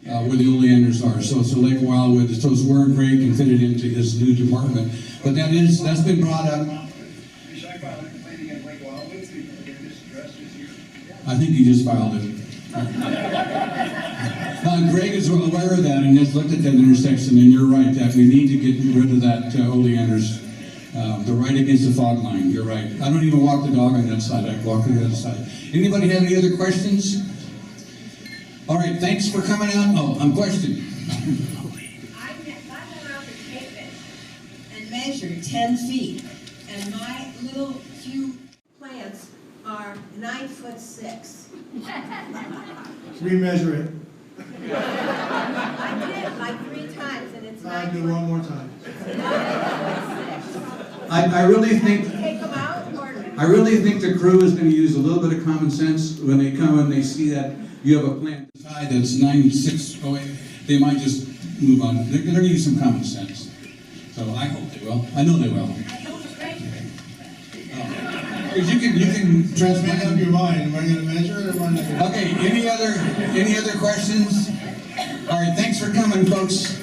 where the oleanders are. So Lake Wildwood, so it's where Greg can fit it into his new department. But that's been brought up. Should I file a complaint against Lake Wildwood to get this addressed this year? I think you just filed it. Greg is aware of that and has looked at that intersection, and you're right, that we need to get rid of that oleanders. They're right against the fog line, you're right. I don't even walk the dog on that side, I walk to the other side. Anybody have any other questions? All right, thanks for coming out. Oh, I'm questioning. I went around the pavement and measured 10 feet, and my little few plants are 9'6". Remeasure it. I did like 3 times, and it's I'll do one more time. I really think. Take them out, or? I really think the crew is going to use a little bit of common sense when they come and they see that you have a plant side that's 9'6". They might just move on. They're going to use some common sense. So I hope they will. I know they will. You can transmit. Make up your mind. Am I going to measure it or am I not going to? Okay. Any other questions? All right. Thanks for coming, folks.